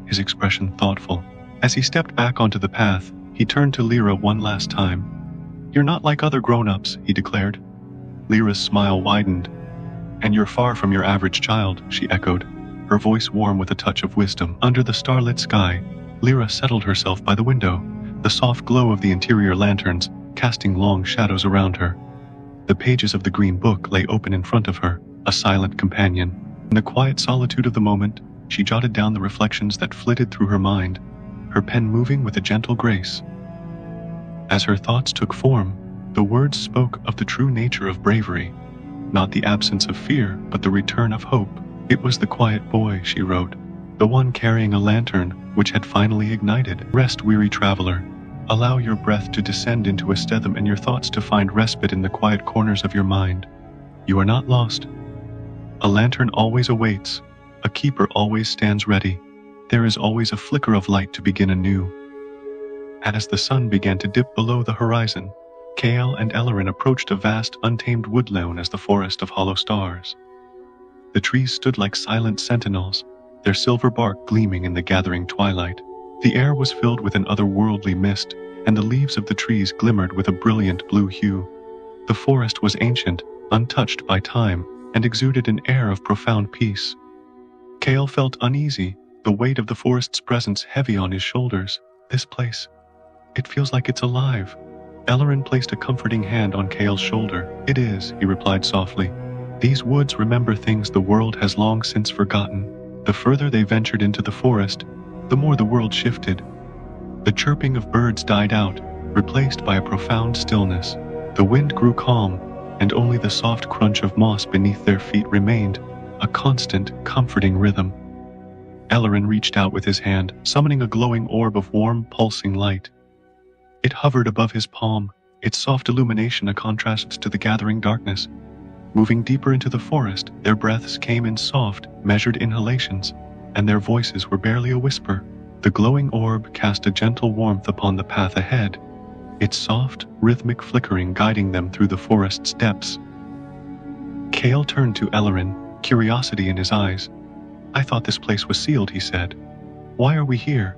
A: his expression thoughtful. As he stepped back onto the path, he turned to Lyra one last time. "You're not like other grown-ups," he declared. Lyra's smile widened. "And you're far from your average child," she echoed, her voice warm with a touch of wisdom. Under the starlit sky, Lyra settled herself by the window, the soft glow of the interior lanterns casting long shadows around her. The pages of the green book lay open in front of her, a silent companion. In the quiet solitude of the moment, she jotted down the reflections that flitted through her mind, her pen moving with a gentle grace. As her thoughts took form, the words spoke of the true nature of bravery, not the absence of fear, but the return of hope. It was the quiet boy, she wrote, the one carrying a lantern which had finally ignited. Rest, weary traveler. Allow your breath to descend into a stetham and your thoughts to find respite in the quiet corners of your mind. You are not lost. A lantern always awaits. A keeper always stands ready. There is always a flicker of light to begin anew. And as the sun began to dip below the horizon, Kael and Ellerin approached a vast, untamed wood known as the Forest of Hollow Stars. The trees stood like silent sentinels, their silver bark gleaming in the gathering twilight. The air was filled with an otherworldly mist, and the leaves of the trees glimmered with a brilliant blue hue. The forest was ancient, untouched by time, and exuded an air of profound peace. Kael felt uneasy, the weight of the forest's presence heavy on his shoulders. This place, it feels like it's alive. Ellerin placed a comforting hand on Kael's shoulder. It is, he replied softly. These woods remember things the world has long since forgotten. The further they ventured into the forest, the more the world shifted. The chirping of birds died out, replaced by a profound stillness. The wind grew calm, and only the soft crunch of moss beneath their feet remained, a constant, comforting rhythm. Ellerin reached out with his hand, summoning a glowing orb of warm, pulsing light. It hovered above his palm, its soft illumination a contrast to the gathering darkness. Moving deeper into the forest, their breaths came in soft, measured inhalations, and their voices were barely a whisper. The glowing orb cast a gentle warmth upon the path ahead, its soft, rhythmic flickering guiding them through the forest's depths. Kael turned to Ellerin, curiosity in his eyes. I thought this place was sealed, he said. Why are we here?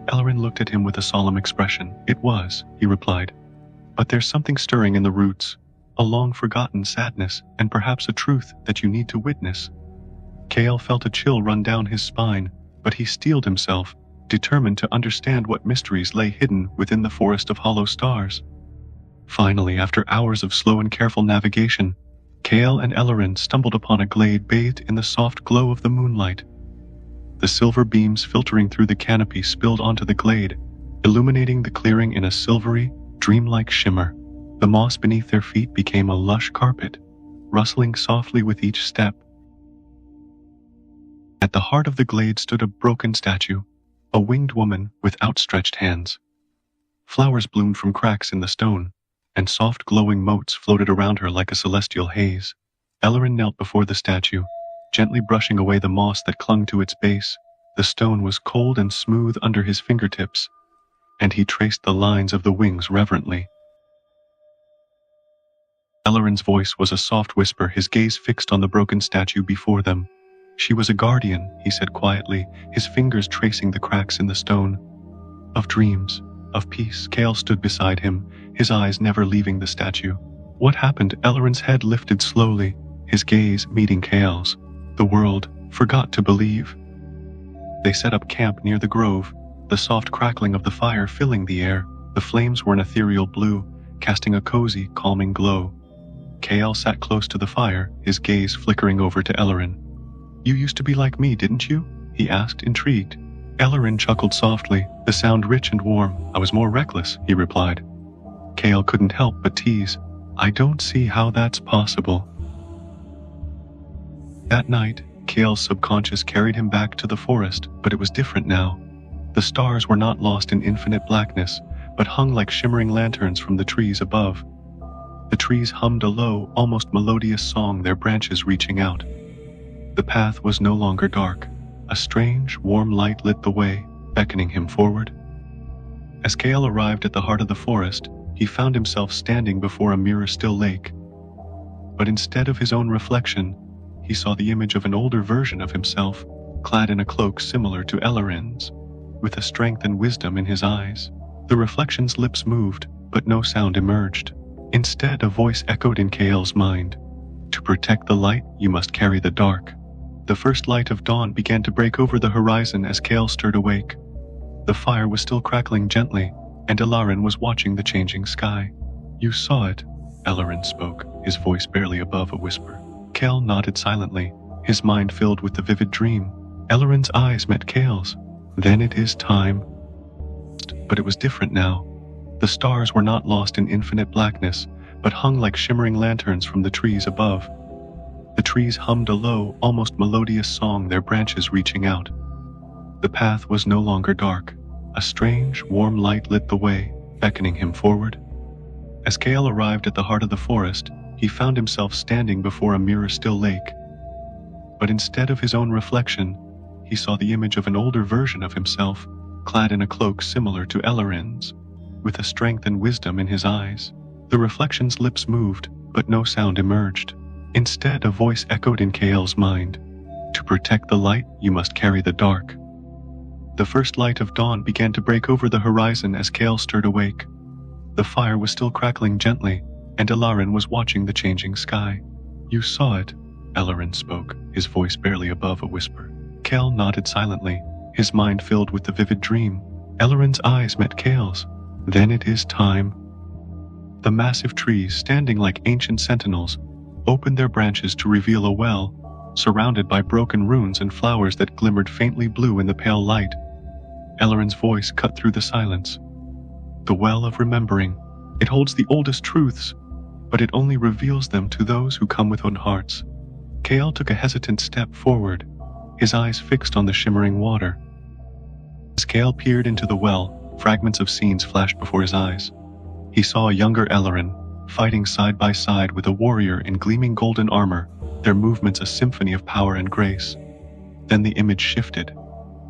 A: Ellerin looked at him with a solemn expression. It was, he replied. But there's something stirring in the roots, a long-forgotten sadness, and perhaps a truth that you need to witness. Kael felt a chill run down his spine, but he steeled himself, determined to understand what mysteries lay hidden within the Forest of Hollow Stars. Finally, after hours of slow and careful navigation, Kael and Ellerin stumbled upon a glade bathed in the soft glow of the moonlight. The silver beams filtering through the canopy spilled onto the glade, illuminating the clearing in a silvery, dreamlike shimmer. The moss beneath their feet became a lush carpet, rustling softly with each step. At the heart of the glade stood a broken statue, a winged woman with outstretched hands. Flowers bloomed from cracks in the stone, and soft glowing motes floated around her like a celestial haze. Ellerin knelt before the statue, gently brushing away the moss that clung to its base. The stone was cold and smooth under his fingertips, and he traced the lines of the wings reverently. Ellerin's voice was a soft whisper, his gaze fixed on the broken statue before them. She was a guardian, he said quietly, his fingers tracing the cracks in the stone. Of dreams, of peace. Kael stood beside him, his eyes never leaving the statue. What happened? Ellerin's head lifted slowly, his gaze meeting Kael's. The world forgot to believe. They set up camp near the grove, the soft crackling of the fire filling the air. The flames were an ethereal blue, casting a cozy, calming glow. Kael sat close to the fire, his gaze flickering over to Ellerin. You used to be like me, didn't you? He asked, intrigued. Ellerin chuckled softly, the sound rich and warm. I was more reckless, he replied. Kael couldn't help but tease. I don't see how that's possible. That night, Kael's subconscious carried him back to the forest, but it was different now. The stars were not lost in infinite blackness, but hung like shimmering lanterns from the trees above. The trees hummed a low, almost melodious song, their branches reaching out. The path was no longer dark. A strange, warm light lit the way, beckoning him forward. As Kale arrived at the heart of the forest, he found himself standing before a mirror-still lake. But instead of his own reflection, he saw the image of an older version of himself, clad in a cloak similar to Ellorin's, with a strength and wisdom in his eyes. The reflection's lips moved, but no sound emerged. Instead, a voice echoed in Kale's mind. To protect the light, you must carry the dark. The first light of dawn began to break over the horizon as Kale stirred awake. The fire was still crackling gently, and Ilarin was watching the changing sky. You saw it, Ilarin spoke, his voice barely above a whisper. Kale nodded silently, his mind filled with the vivid dream. Ilarin's eyes met Kale's. Then it is time. But it was different now. The stars were not lost in infinite blackness, but hung like shimmering lanterns from the trees above. The trees hummed a low, almost melodious song, their branches reaching out. The path was no longer dark. A strange, warm light lit the way, beckoning him forward. As Kale arrived at the heart of the forest, he found himself standing before a mirror-still lake. But instead of his own reflection, he saw the image of an older version of himself, clad in a cloak similar to Ellorin's, with a strength and wisdom in his eyes. The reflection's lips moved, but no sound emerged. Instead, a voice echoed in Kale's mind. To protect the light, you must carry the dark. The first light of dawn began to break over the horizon as Kale stirred awake. The fire was still crackling gently, and Ilarin was watching the changing sky. You saw it, Ilarin spoke, his voice barely above a whisper. Kale nodded silently, his mind filled with the vivid dream. Ilarin's eyes met Kale's. Then it is time. The massive trees, standing like ancient sentinels, opened their branches to reveal a well, surrounded by broken runes and flowers that glimmered faintly blue in the pale light. Ilarin's voice cut through the silence. The well of remembering. It holds the oldest truths, but it only reveals them to those who come with open hearts. Kale took a hesitant step forward, his eyes fixed on the shimmering water. As Kale peered into the well, fragments of scenes flashed before his eyes. He saw a younger Ilarin, fighting side by side with a warrior in gleaming golden armor, their movements a symphony of power and grace. Then the image shifted.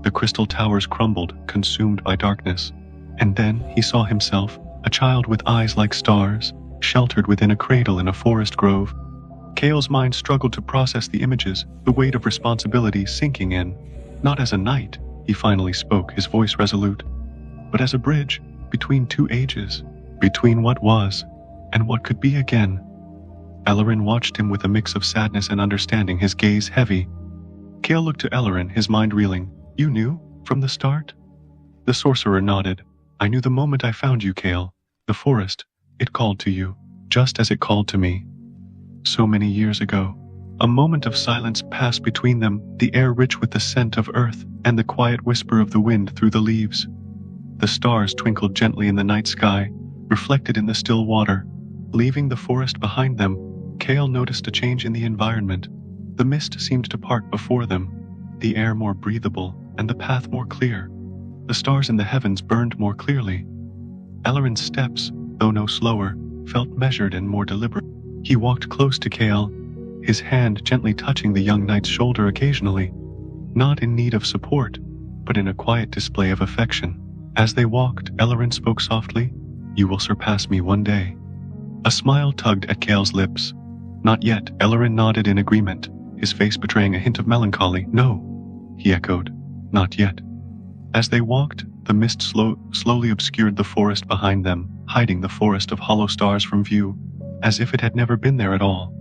A: The crystal towers crumbled, consumed by darkness. And then he saw himself, a child with eyes like stars, sheltered within a cradle in a forest grove. Kale's mind struggled to process the images, the weight of responsibility sinking in. Not as a knight, he finally spoke, his voice resolute, but as a bridge between two ages, between what was and what could be again. Ilarin watched him with a mix of sadness and understanding, his gaze heavy. Kale looked to Ilarin, his mind reeling. You knew, from the start? The sorcerer nodded. I knew the moment I found you, Kale. The forest, it called to you, just as it called to me. So many years ago. A moment of silence passed between them, the air rich with the scent of earth and the quiet whisper of the wind through the leaves. The stars twinkled gently in the night sky, reflected in the still water. Leaving the forest behind them, Kale noticed a change in the environment. The mist seemed to part before them, the air more breathable and the path more clear. The stars in the heavens burned more clearly. Ilarin's steps, though no slower, felt measured and more deliberate. He walked close to Kale, his hand gently touching the young knight's shoulder occasionally, not in need of support, but in a quiet display of affection. As they walked, Ilarin spoke softly, You will surpass me one day. A smile tugged at Kale's lips. Not yet, Ilarin nodded in agreement, his face betraying a hint of melancholy. No, he echoed, not yet. As they walked, the mist slowly obscured the forest behind them, hiding the forest of hollow stars from view, as if it had never been there at all.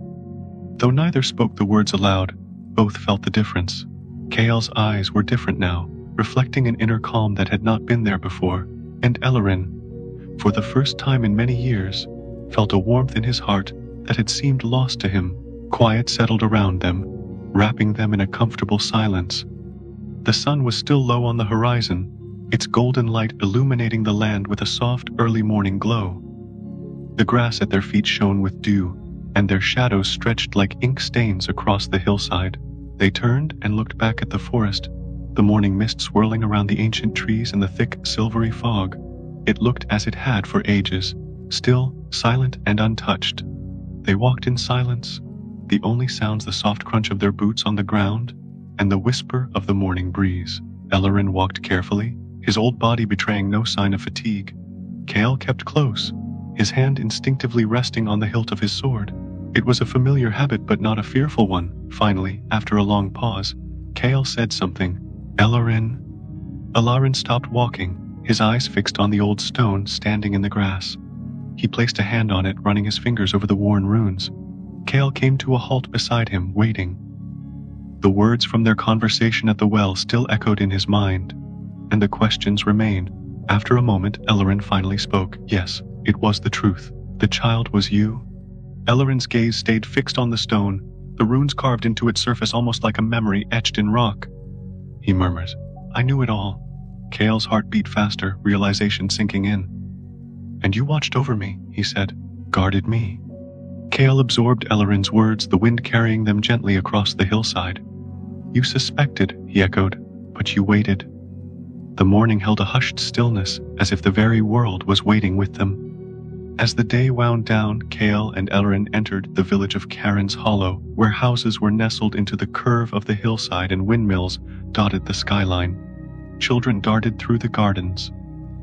A: Though neither spoke the words aloud, both felt the difference. Kale's eyes were different now, reflecting an inner calm that had not been there before, and Ilarin, for the first time in many years, felt a warmth in his heart that had seemed lost to him. Quiet settled around them, wrapping them in a comfortable silence. The sun was still low on the horizon, its golden light illuminating the land with a soft early morning glow. The grass at their feet shone with dew, and their shadows stretched like ink stains across the hillside. They turned and looked back at the forest, the morning mist swirling around the ancient trees and the thick, silvery fog. It looked as it had for ages, still, silent, and untouched. They walked in silence, the only sounds the soft crunch of their boots on the ground and the whisper of the morning breeze. Ellerin walked carefully, his old body betraying no sign of fatigue. Kale kept close, his hand instinctively resting on the hilt of his sword. It was a familiar habit but not a fearful one. Finally, after a long pause, Kale said something. Ellerin. Ellerin stopped walking, his eyes fixed on the old stone standing in the grass. He placed a hand on it, running his fingers over the worn runes. Kale came to a halt beside him, waiting. The words from their conversation at the well still echoed in his mind, and the questions remained. After a moment, Ellerin finally spoke. Yes, it was the truth. The child was you. Ellerin's gaze stayed fixed on the stone, the runes carved into its surface almost like a memory etched in rock. He murmured, I knew it all. Kale's heart beat faster, realization sinking in. And you watched over me, he said, guarded me. Kale absorbed Ellerin's words, the wind carrying them gently across the hillside. You suspected, he echoed, but you waited. The morning held a hushed stillness, as if the very world was waiting with them. As the day wound down, Kale and Ellerin entered the village of Karen's Hollow, where houses were nestled into the curve of the hillside and windmills dotted the skyline. Children darted through the gardens,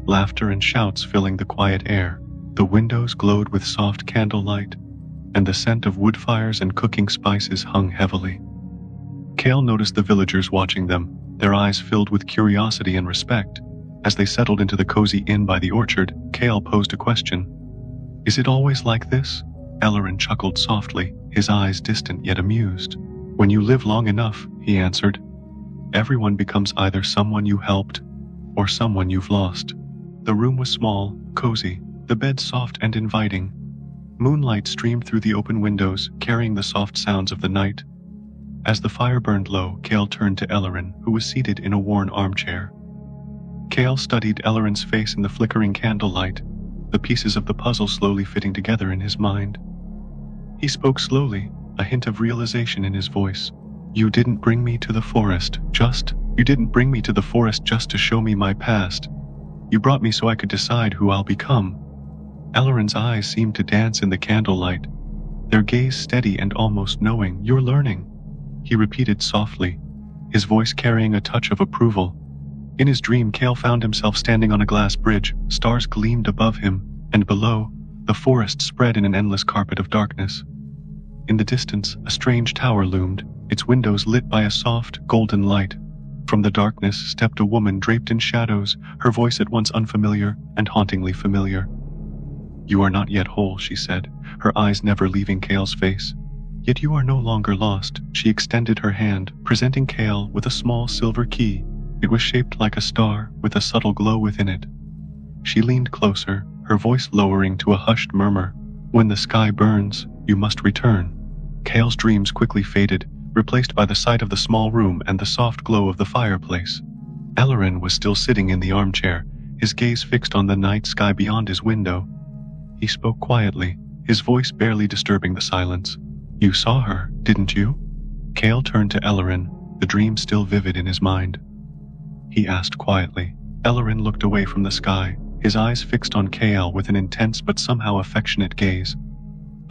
A: laughter and shouts filling the quiet air. The windows glowed with soft candlelight, and the scent of wood fires and cooking spices hung heavily. Kale noticed the villagers watching them, their eyes filled with curiosity and respect. As they settled into the cozy inn by the orchard, Kale posed a question. Is it always like this? Ellerin chuckled softly, his eyes distant yet amused. When you live long enough, he answered, everyone becomes either someone you helped or someone you've lost. The room was small, cozy, the bed soft and inviting. Moonlight streamed through the open windows, carrying the soft sounds of the night. As the fire burned low, Kale turned to Ellerin, who was seated in a worn armchair. Kale studied Ellerin's face in the flickering candlelight, the pieces of the puzzle slowly fitting together in his mind. He spoke slowly, a hint of realization in his voice. You didn't bring me to the forest just to show me my past. You brought me so I could decide who I'll become. Ellerin's eyes seemed to dance in the candlelight, their gaze steady and almost knowing. You're learning, he repeated softly, his voice carrying a touch of approval. In his dream, Kale found himself standing on a glass bridge. Stars gleamed above him, and below, the forest spread in an endless carpet of darkness. In the distance, a strange tower loomed, its windows lit by a soft, golden light. From the darkness stepped a woman draped in shadows, her voice at once unfamiliar and hauntingly familiar. You are not yet whole, she said, her eyes never leaving Kale's face. Yet you are no longer lost. She extended her hand, presenting Kale with a small silver key. It was shaped like a star, with a subtle glow within it. She leaned closer, her voice lowering to a hushed murmur. When the sky burns, you must return. Kale's dreams quickly faded, replaced by the sight of the small room and the soft glow of the fireplace. Ellerin was still sitting in the armchair, his gaze fixed on the night sky beyond his window. He spoke quietly, his voice barely disturbing the silence. You saw her, didn't you? Kale turned to Ellerin, the dream still vivid in his mind. He asked quietly. Ellerin looked away from the sky, his eyes fixed on Kale with an intense but somehow affectionate gaze.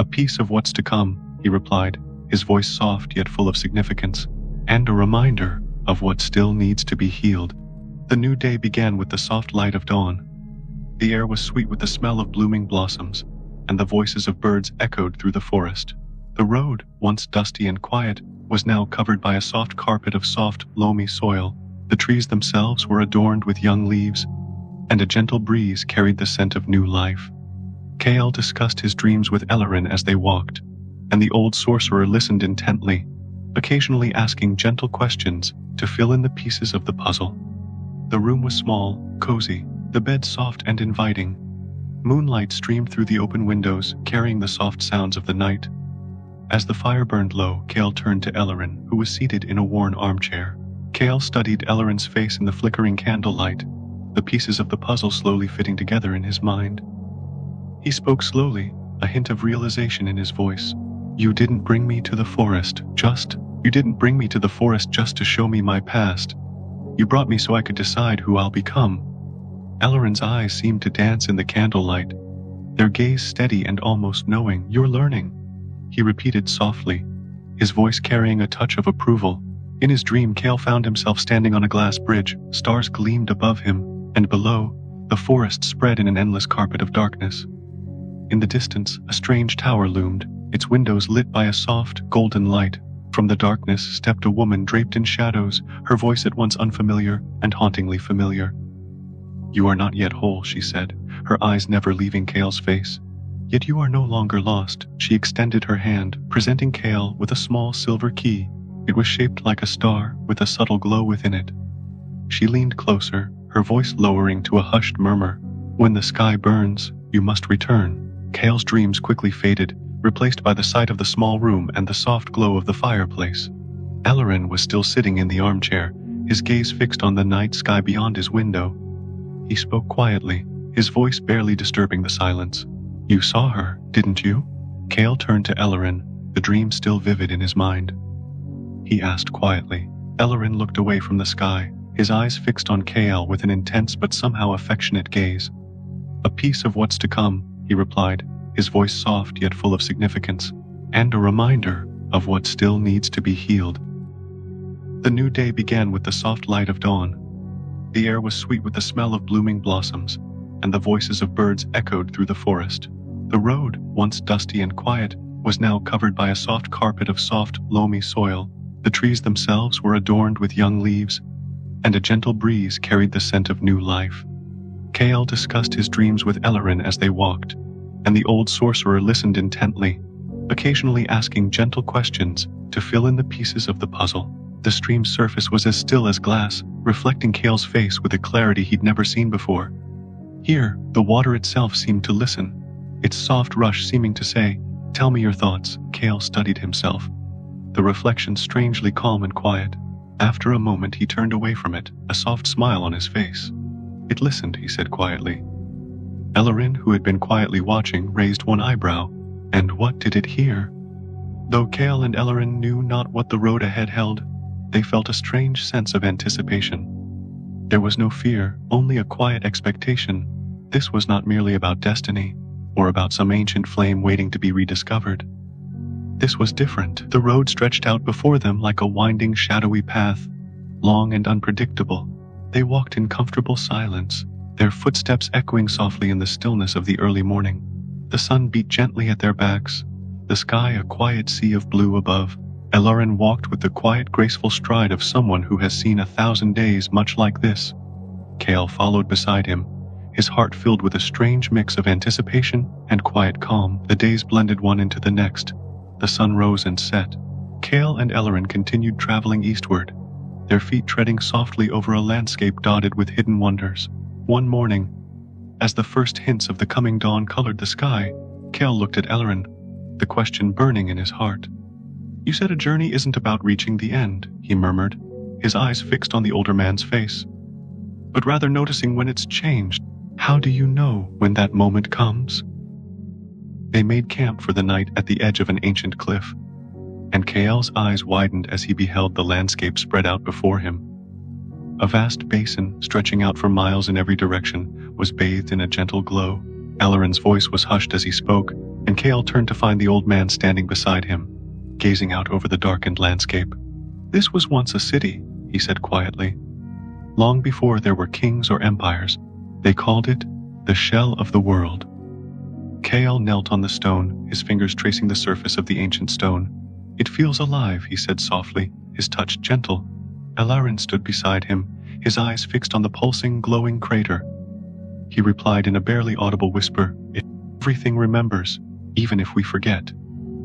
A: A piece of what's to come, he replied, his voice soft yet full of significance, and a reminder of what still needs to be healed. The new day began with the soft light of dawn. The air was sweet with the smell of blooming blossoms, and the voices of birds echoed through the forest. The road, once dusty and quiet, was now covered by a soft carpet of soft, loamy soil. The trees themselves were adorned with young leaves, and a gentle breeze carried the scent of new life. Kale discussed his dreams with Ellerin as they walked, and the old sorcerer listened intently, occasionally asking gentle questions to fill in the pieces of the puzzle. The room was small, cozy, the bed soft and inviting. Moonlight streamed through the open windows, carrying the soft sounds of the night. As the fire burned low, Kale turned to Ellerin, who was seated in a worn armchair. Kale studied Ellerin's face in the flickering candlelight, the pieces of the puzzle slowly fitting together in his mind. He spoke slowly, a hint of realization in his voice. You didn't bring me to the forest just to show me my past. You brought me so I could decide who I'll become. Ellerin's eyes seemed to dance in the candlelight, their gaze steady and almost knowing. "You're learning," he repeated softly, his voice carrying a touch of approval. In his dream, Kale found himself standing on a glass bridge. Stars gleamed above him, and below, the forest spread in an endless carpet of darkness. In the distance, a strange tower loomed, its windows lit by a soft, golden light. From the darkness stepped a woman draped in shadows, her voice at once unfamiliar and hauntingly familiar. "You are not yet whole," she said, her eyes never leaving Kale's face. "Yet you are no longer lost." She extended her hand, presenting Kale with a small silver key. It was shaped like a star, with a subtle glow within it. She leaned closer, her voice lowering to a hushed murmur. "When the sky burns, you must return." Kale's dreams quickly faded, replaced by the sight of the small room and the soft glow of the fireplace. Ellerin was still sitting in the armchair, his gaze fixed on the night sky beyond his window. He spoke quietly, his voice barely disturbing the silence. "You saw her, didn't you?" Kale turned to Ellerin, the dream still vivid in his mind. He asked quietly. Ellerin looked away from the sky, his eyes fixed on Kale with an intense but somehow affectionate gaze. "A piece of what's to come," he replied, his voice soft yet full of significance, "and a reminder of what still needs to be healed." The new day began with the soft light of dawn. The air was sweet with the smell of blooming blossoms, and the voices of birds echoed through the forest. The road, once dusty and quiet, was now covered by a soft carpet of soft, loamy soil. The trees themselves were adorned with young leaves, and a gentle breeze carried the scent of new life. Kale discussed his dreams with Ellerin as they walked, and the old sorcerer listened intently, occasionally asking gentle questions to fill in the pieces of the puzzle. The stream's surface was as still as glass, reflecting Kale's face with a clarity he'd never seen before. Here, the water itself seemed to listen, its soft rush seeming to say, "Tell me your thoughts." Kale studied himself, the reflection strangely calm and quiet. After a moment he turned away from it, a soft smile on his face. "It listened," he said quietly. Ellerin, who had been quietly watching, raised one eyebrow. "And what did it hear?" Though Kale and Ellerin knew not what the road ahead held, they felt a strange sense of anticipation. There was no fear, only a quiet expectation. This was not merely about destiny, or about some ancient flame waiting to be rediscovered. This was different. The road stretched out before them like a winding, shadowy path, long and unpredictable. They walked in comfortable silence, their footsteps echoing softly in the stillness of the early morning. The sun beat gently at their backs, the sky a quiet sea of blue above. Ellerin walked with the quiet, graceful stride of someone who has seen 1,000 days much like this. Kale followed beside him, his heart filled with a strange mix of anticipation and quiet calm. The days blended one into the next. The sun rose and set. Kale and Ellerin continued traveling eastward, their feet treading softly over a landscape dotted with hidden wonders. One morning, as the first hints of the coming dawn colored the sky, Kale looked at Ellerin, the question burning in his heart. "You said a journey isn't about reaching the end," he murmured, his eyes fixed on the older man's face, "but rather noticing when it's changed. How do you know when that moment comes?" They made camp for the night at the edge of an ancient cliff, and Kale's eyes widened as he beheld the landscape spread out before him. A vast basin, stretching out for miles in every direction, was bathed in a gentle glow. Ellerin's voice was hushed as he spoke, and Kale turned to find the old man standing beside him, gazing out over the darkened landscape. "This was once a city," he said quietly. "Long before there were kings or empires, they called it the shell of the world." Kale knelt on the stone, his fingers tracing the surface of the ancient stone. "It feels alive," he said softly, his touch gentle. Ellerin stood beside him, his eyes fixed on the pulsing, glowing crater. He replied in a barely audible whisper, "Everything remembers, even if we forget."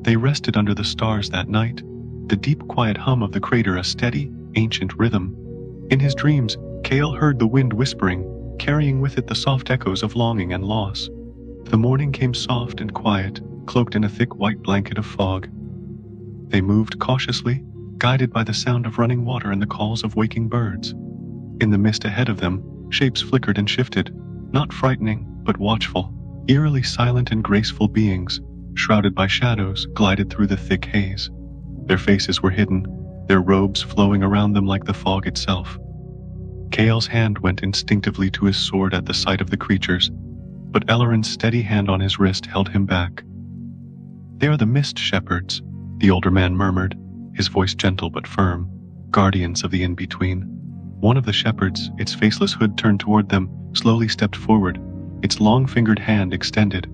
A: They rested under the stars that night, the deep quiet hum of the crater a steady, ancient rhythm. In his dreams, Kale heard the wind whispering, carrying with it the soft echoes of longing and loss. The morning came soft and quiet, cloaked in a thick white blanket of fog. They moved cautiously, guided by the sound of running water and the calls of waking birds. In the mist ahead of them, shapes flickered and shifted, not frightening, but watchful. Eerily silent and graceful beings, shrouded by shadows, glided through the thick haze. Their faces were hidden, their robes flowing around them like the fog itself. Kale's hand went instinctively to his sword at the sight of the creatures. but Elloren's steady hand on his wrist held him back. "They are the Mist Shepherds," the older man murmured, his voice gentle but firm. "Guardians of the in-between." One of the shepherds, its faceless hood turned toward them, slowly stepped forward, its long-fingered hand extended.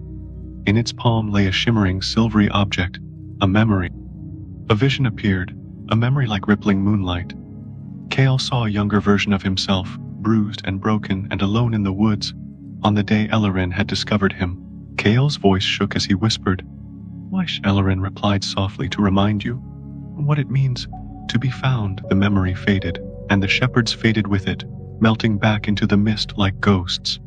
A: In its palm lay a shimmering, silvery object, a memory. A vision appeared, a memory like rippling moonlight. Kale saw a younger version of himself, bruised and broken and alone in the woods, on the day Elloren had discovered him. Kale's voice shook as he whispered, "Wish," Elloren replied softly, "to remind you what it means to be found." The memory faded, and the shepherds faded with it, melting back into the mist like ghosts.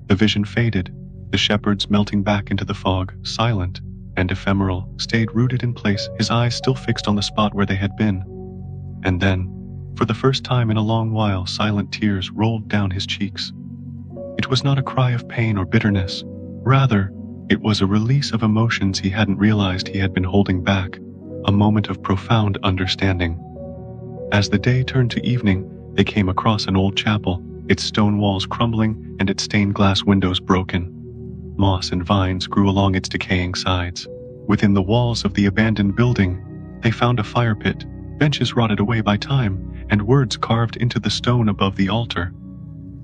A: The vision faded, the shepherds melting back into the fog, silent and ephemeral, stayed rooted in place, his eyes still fixed on the spot where they had been. And then, for the first time in a long while, silent tears rolled down his cheeks. It was not a cry of pain or bitterness. Rather, it was a release of emotions he hadn't realized he had been holding back, a moment of profound understanding. As the day turned to evening, they came across an old chapel, its stone walls crumbling and its stained glass windows broken. Moss and vines grew along its decaying sides. Within the walls of the abandoned building, they found a fire pit, benches rotted away by time, and words carved into the stone above the altar.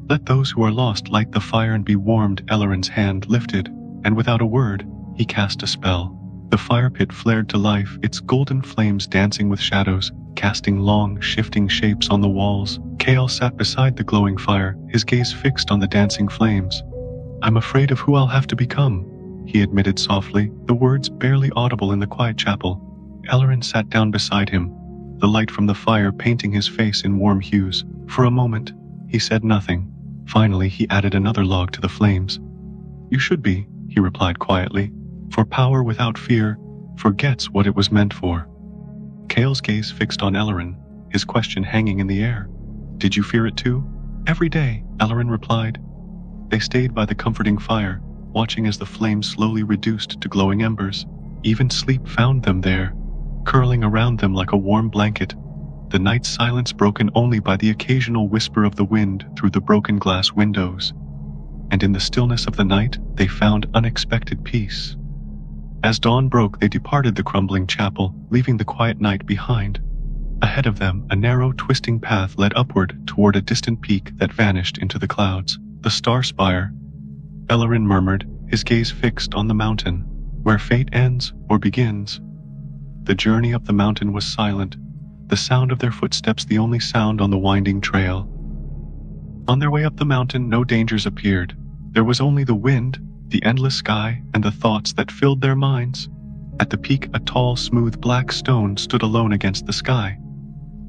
A: "Let those who are lost light the fire and be warmed." Elloren's hand lifted, and without a word, he cast a spell. The fire pit flared to life, its golden flames dancing with shadows, casting long, shifting shapes on the walls. Kale sat beside the glowing fire, his gaze fixed on the dancing flames. "I'm afraid of who I'll have to become," he admitted softly, the words barely audible in the quiet chapel. Elloren sat down beside him, the light from the fire painting his face in warm hues. For a moment, he said nothing. Finally, he added another log to the flames. "You should be," he replied quietly, "for power without fear forgets what it was meant for." Kale's gaze fixed on Elloren, his question hanging in the air. "Did you fear it too?" "Every day," Elloren replied. They stayed by the comforting fire, watching as the flames slowly reduced to glowing embers. Even sleep found them there, curling around them like a warm blanket, the night's silence broken only by the occasional whisper of the wind through the broken glass windows. And in the stillness of the night, they found unexpected peace. As dawn broke, they departed the crumbling chapel, leaving the quiet night behind. Ahead of them, a narrow, twisting path led upward toward a distant peak that vanished into the clouds. "The star spire," Elloren murmured, his gaze fixed on the mountain, "where fate ends or begins." The journey up the mountain was silent, the sound of their footsteps the only sound on the winding trail. On their way up the mountain, no dangers appeared. There was only the wind, the endless sky, and the thoughts that filled their minds. At the peak, a tall, smooth black stone stood alone against the sky.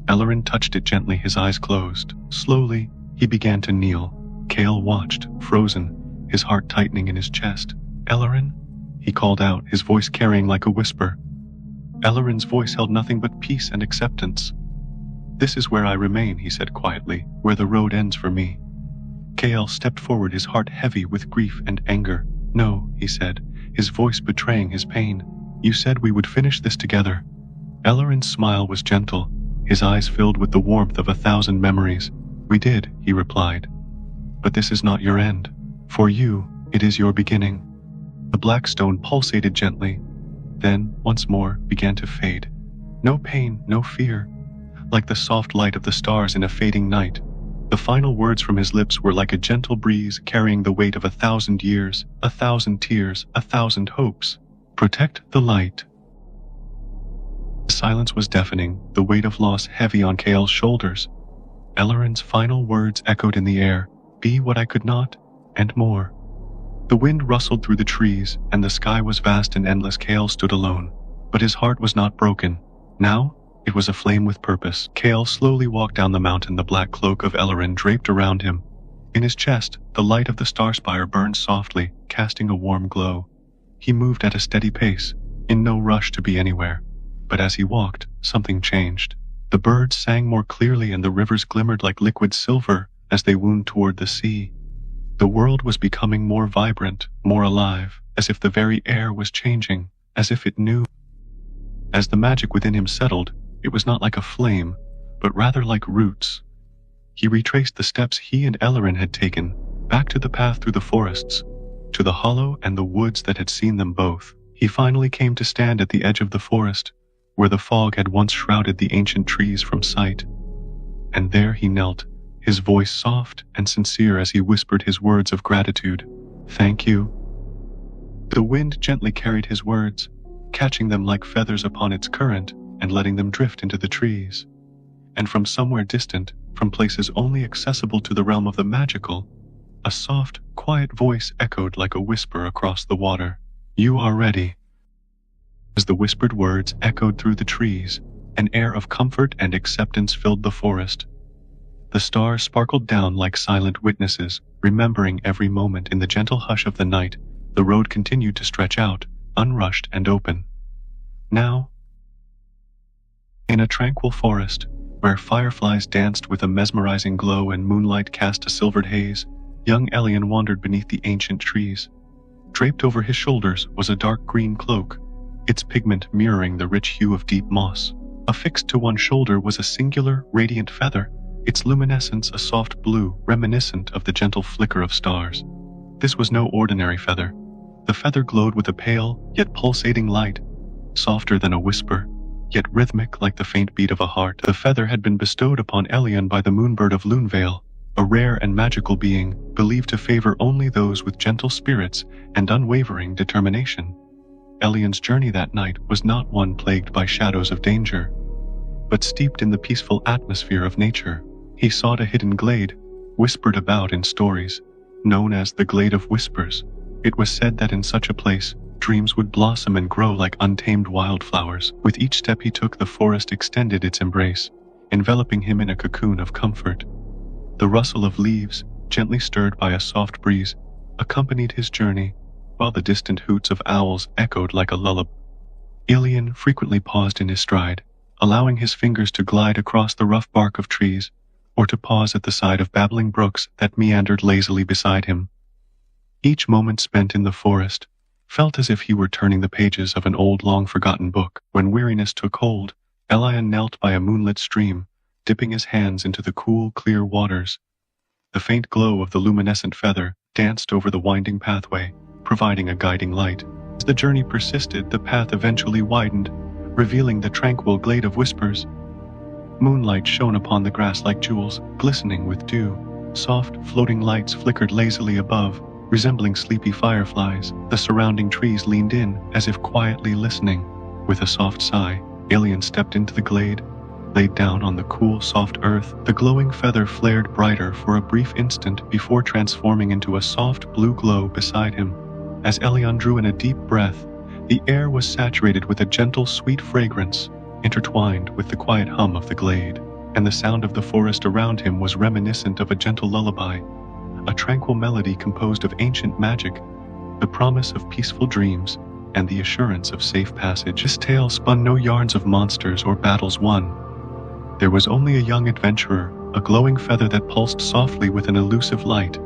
A: Elloren touched it gently, his eyes closed. Slowly, he began to kneel. Kale watched, frozen, his heart tightening in his chest. "Elloren?" he called out, his voice carrying like a whisper. Elloren's voice held nothing but peace and acceptance. "This is where I remain," he said quietly, "where the road ends for me." Kale stepped forward, his heart heavy with grief and anger. "No," he said, his voice betraying his pain. "You said we would finish this together." Elloren's smile was gentle, his eyes filled with the warmth of 1,000 memories. "We did," he replied. "But this is not your end. For you, it is your beginning." The black stone pulsated gently, then, once more, began to fade. No pain, no fear, like the soft light of the stars in a fading night. The final words from his lips were like a gentle breeze carrying the weight of 1,000 years, 1,000 tears, 1,000 hopes. "Protect the light." The silence was deafening, the weight of loss heavy on Kale's shoulders. Elloren's final words echoed in the air, "Be what I could not, and more." The wind rustled through the trees, and the sky was vast and endless. Kale stood alone, but his heart was not broken. Now, it was aflame with purpose. Kale slowly walked down the mountain, the black cloak of Elloren draped around him. In his chest, the light of the star spire burned softly, casting a warm glow. He moved at a steady pace, in no rush to be anywhere. But as he walked, something changed. The birds sang more clearly and the rivers glimmered like liquid silver as they wound toward the sea. The world was becoming more vibrant, more alive, as if the very air was changing, as if it knew. As the magic within him settled, it was not like a flame, but rather like roots. He retraced the steps he and Elloren had taken, back to the path through the forests. to the hollow and the woods that had seen them both. He finally came to stand at the edge of the forest, where the fog had once shrouded the ancient trees from sight. And there he knelt, his voice soft and sincere as he whispered his words of gratitude. "Thank you." The wind gently carried his words, catching them like feathers upon its current and letting them drift into the trees. And from somewhere distant, from places only accessible to the realm of the magical, a soft, quiet voice echoed like a whisper across the water. "You are ready." As the whispered words echoed through the trees, an air of comfort and acceptance filled the forest. The stars sparkled down like silent witnesses, remembering every moment. In the gentle hush of the night, the road continued to stretch out, unrushed and open. Now, in a tranquil forest, where fireflies danced with a mesmerizing glow and moonlight cast a silvered haze, young Elian wandered beneath the ancient trees. Draped over his shoulders was a dark green cloak, its pigment mirroring the rich hue of deep moss. Affixed to one shoulder was a singular, radiant feather, its luminescence a soft blue reminiscent of the gentle flicker of stars. This was no ordinary feather. The feather glowed with a pale, yet pulsating light, softer than a whisper, yet rhythmic like the faint beat of a heart. The feather had been bestowed upon Elian by the moonbird of Lumenverse, a rare and magical being, believed to favor only those with gentle spirits and unwavering determination. Elian's journey that night was not one plagued by shadows of danger, but steeped in the peaceful atmosphere of nature. He sought a hidden glade, whispered about in stories, known as the Glade of Whispers. It was said that in such a place, dreams would blossom and grow like untamed wildflowers. With each step he took, the forest extended its embrace, enveloping him in a cocoon of comfort. The rustle of leaves, gently stirred by a soft breeze, accompanied his journey, while the distant hoots of owls echoed like a lullaby. Elian frequently paused in his stride, allowing his fingers to glide across the rough bark of trees, or to pause at the side of babbling brooks that meandered lazily beside him. Each moment spent in the forest felt as if he were turning the pages of an old, long-forgotten book. When weariness took hold, Elian knelt by a moonlit stream, dipping his hands into the cool, clear waters. The faint glow of the luminescent feather danced over the winding pathway, providing a guiding light. As the journey persisted, the path eventually widened, revealing the tranquil Glade of Whispers. Moonlight shone upon the grass like jewels, glistening with dew. Soft, floating lights flickered lazily above, resembling sleepy fireflies. The surrounding trees leaned in, as if quietly listening. With a soft sigh, Elian stepped into the glade, laid down on the cool, soft earth. The glowing feather flared brighter for a brief instant before transforming into a soft blue glow beside him. As Elian drew in a deep breath, the air was saturated with a gentle, sweet fragrance, intertwined with the quiet hum of the glade, and the sound of the forest around him was reminiscent of a gentle lullaby, a tranquil melody composed of ancient magic, the promise of peaceful dreams, and the assurance of safe passage. This tale spun no yarns of monsters or battles won. There was only a young adventurer, a glowing feather that pulsed softly with an elusive light,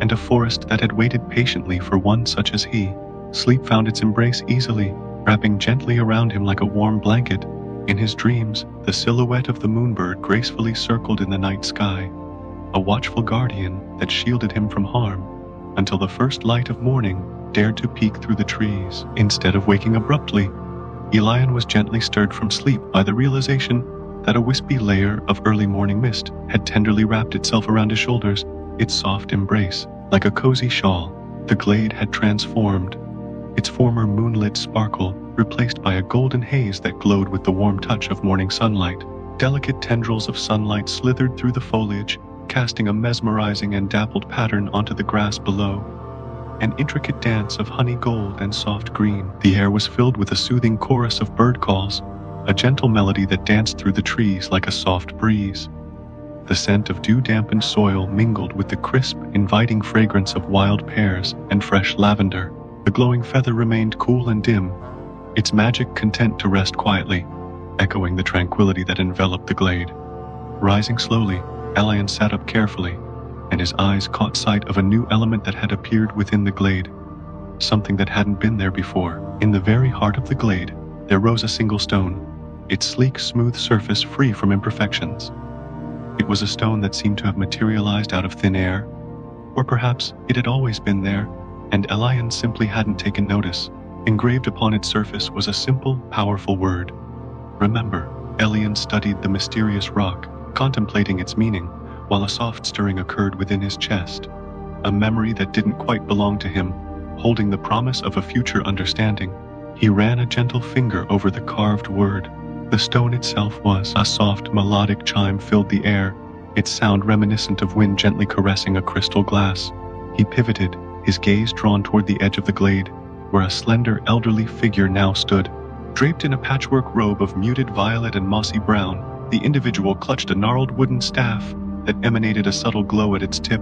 A: and a forest that had waited patiently for one such as he. Sleep found its embrace easily, wrapping gently around him like a warm blanket. In his dreams, the silhouette of the moonbird gracefully circled in the night sky, a watchful guardian that shielded him from harm, until the first light of morning dared to peek through the trees. Instead of waking abruptly, Elian was gently stirred from sleep by the realization that a wispy layer of early morning mist had tenderly wrapped itself around his shoulders, its soft embrace like a cozy shawl. The glade had transformed, its former moonlit sparkle replaced by a golden haze that glowed with the warm touch of morning sunlight. Delicate tendrils of sunlight slithered through the foliage, casting a mesmerizing and dappled pattern onto the grass below. An intricate dance of honey gold and soft green. The air was filled with a soothing chorus of bird calls, a gentle melody that danced through the trees like a soft breeze. The scent of dew-dampened soil mingled with the crisp, inviting fragrance of wild pears and fresh lavender. The glowing feather remained cool and dim, its magic content to rest quietly, echoing the tranquility that enveloped the glade. Rising slowly, Elian sat up carefully, and his eyes caught sight of a new element that had appeared within the glade, something that hadn't been there before. In the very heart of the glade, there rose a single stone, its sleek, smooth surface free from imperfections. It was a stone that seemed to have materialized out of thin air, or perhaps it had always been there, and Elian simply hadn't taken notice. Engraved upon its surface was a simple, powerful word. Remember. Elian studied the mysterious rock, contemplating its meaning, while a soft stirring occurred within his chest. A memory that didn't quite belong to him, holding the promise of a future understanding. He ran a gentle finger over the carved word. The stone itself was a soft, melodic chime filled the air, its sound reminiscent of wind gently caressing a crystal glass. He pivoted, his gaze drawn toward the edge of the glade, where a slender, elderly figure now stood. Draped in a patchwork robe of muted violet and mossy brown, the individual clutched a gnarled wooden staff that emanated a subtle glow at its tip.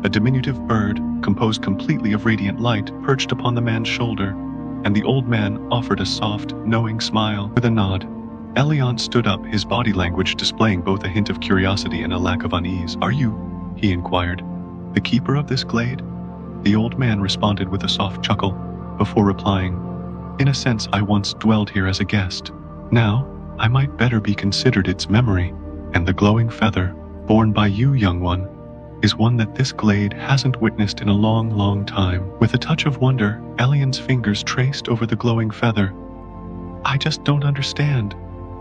A: A diminutive bird, composed completely of radiant light, perched upon the man's shoulder, and the old man offered a soft, knowing smile. With a nod, Elian stood up, his body language displaying both a hint of curiosity and a lack of unease. "Are you," he inquired, "the keeper of this glade?" The old man responded with a soft chuckle, before replying, "In a sense, I once dwelled here as a guest. Now, I might better be considered its memory, and the glowing feather, borne by you, young one, is one that this glade hasn't witnessed in a long, long time." With a touch of wonder, Elian's fingers traced over the glowing feather. "I just don't understand.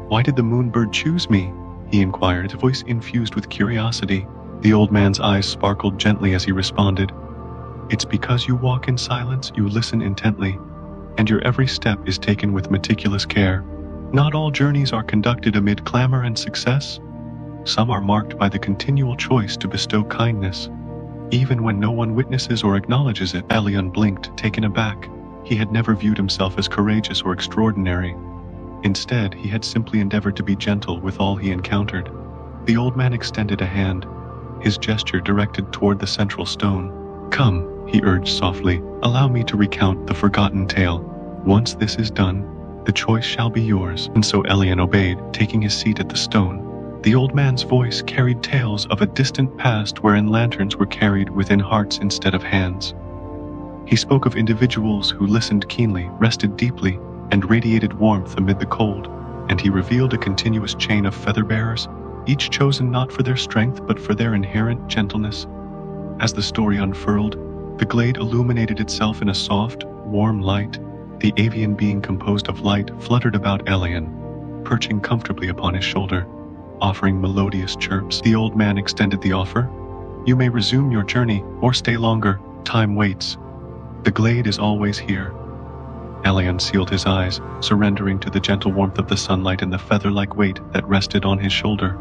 A: Why did the moonbird choose me?" he inquired, his voice infused with curiosity. The old man's eyes sparkled gently as he responded, "It's because you walk in silence, you listen intently, and your every step is taken with meticulous care. Not all journeys are conducted amid clamor and success. Some are marked by the continual choice to bestow kindness, even when no one witnesses or acknowledges it." Elian blinked, taken aback. He had never viewed himself as courageous or extraordinary. Instead, he had simply endeavored to be gentle with all he encountered. The old man extended a hand, his gesture directed toward the central stone. "Come," he urged softly, "allow me to recount the forgotten tale. Once this is done, the choice shall be yours." And so Elian obeyed, taking his seat at the stone. The old man's voice carried tales of a distant past wherein lanterns were carried within hearts instead of hands. He spoke of individuals who listened keenly, rested deeply, and radiated warmth amid the cold, and he revealed a continuous chain of feather-bearers, each chosen not for their strength but for their inherent gentleness. As the story unfurled, the glade illuminated itself in a soft, warm light. The avian being composed of light fluttered about Elian, perching comfortably upon his shoulder, offering melodious chirps. The old man extended the offer. "You may resume your journey, or stay longer. Time waits. The glade is always here." Elian sealed his eyes, surrendering to the gentle warmth of the sunlight and the feather-like weight that rested on his shoulder.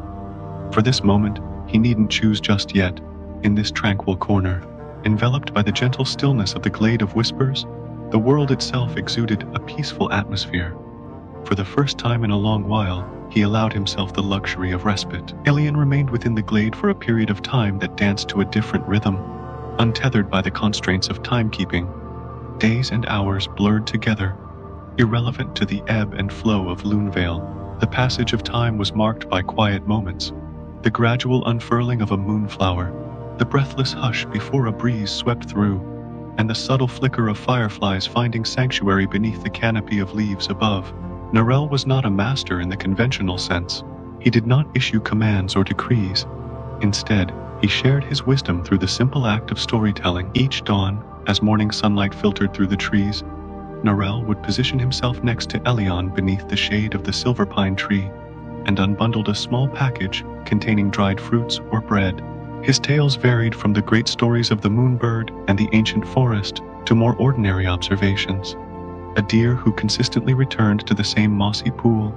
A: For this moment, he needn't choose just yet. In this tranquil corner, enveloped by the gentle stillness of the glade of whispers, the world itself exuded a peaceful atmosphere. For the first time in a long while, he allowed himself the luxury of respite. Elian remained within the glade for a period of time that danced to a different rhythm, untethered by the constraints of timekeeping. Days and hours blurred together, irrelevant to the ebb and flow of Lumenverse. The passage of time was marked by quiet moments, the gradual unfurling of a moonflower, the breathless hush before a breeze swept through, and the subtle flicker of fireflies finding sanctuary beneath the canopy of leaves above. Narelle was not a master in the conventional sense. He did not issue commands or decrees. Instead, he shared his wisdom through the simple act of storytelling. Each dawn, as morning sunlight filtered through the trees, Narelle would position himself next to Elian beneath the shade of the silver pine tree, and unbundled a small package containing dried fruits or bread. His tales varied from the great stories of the moonbird and the ancient forest to more ordinary observations. A deer who consistently returned to the same mossy pool,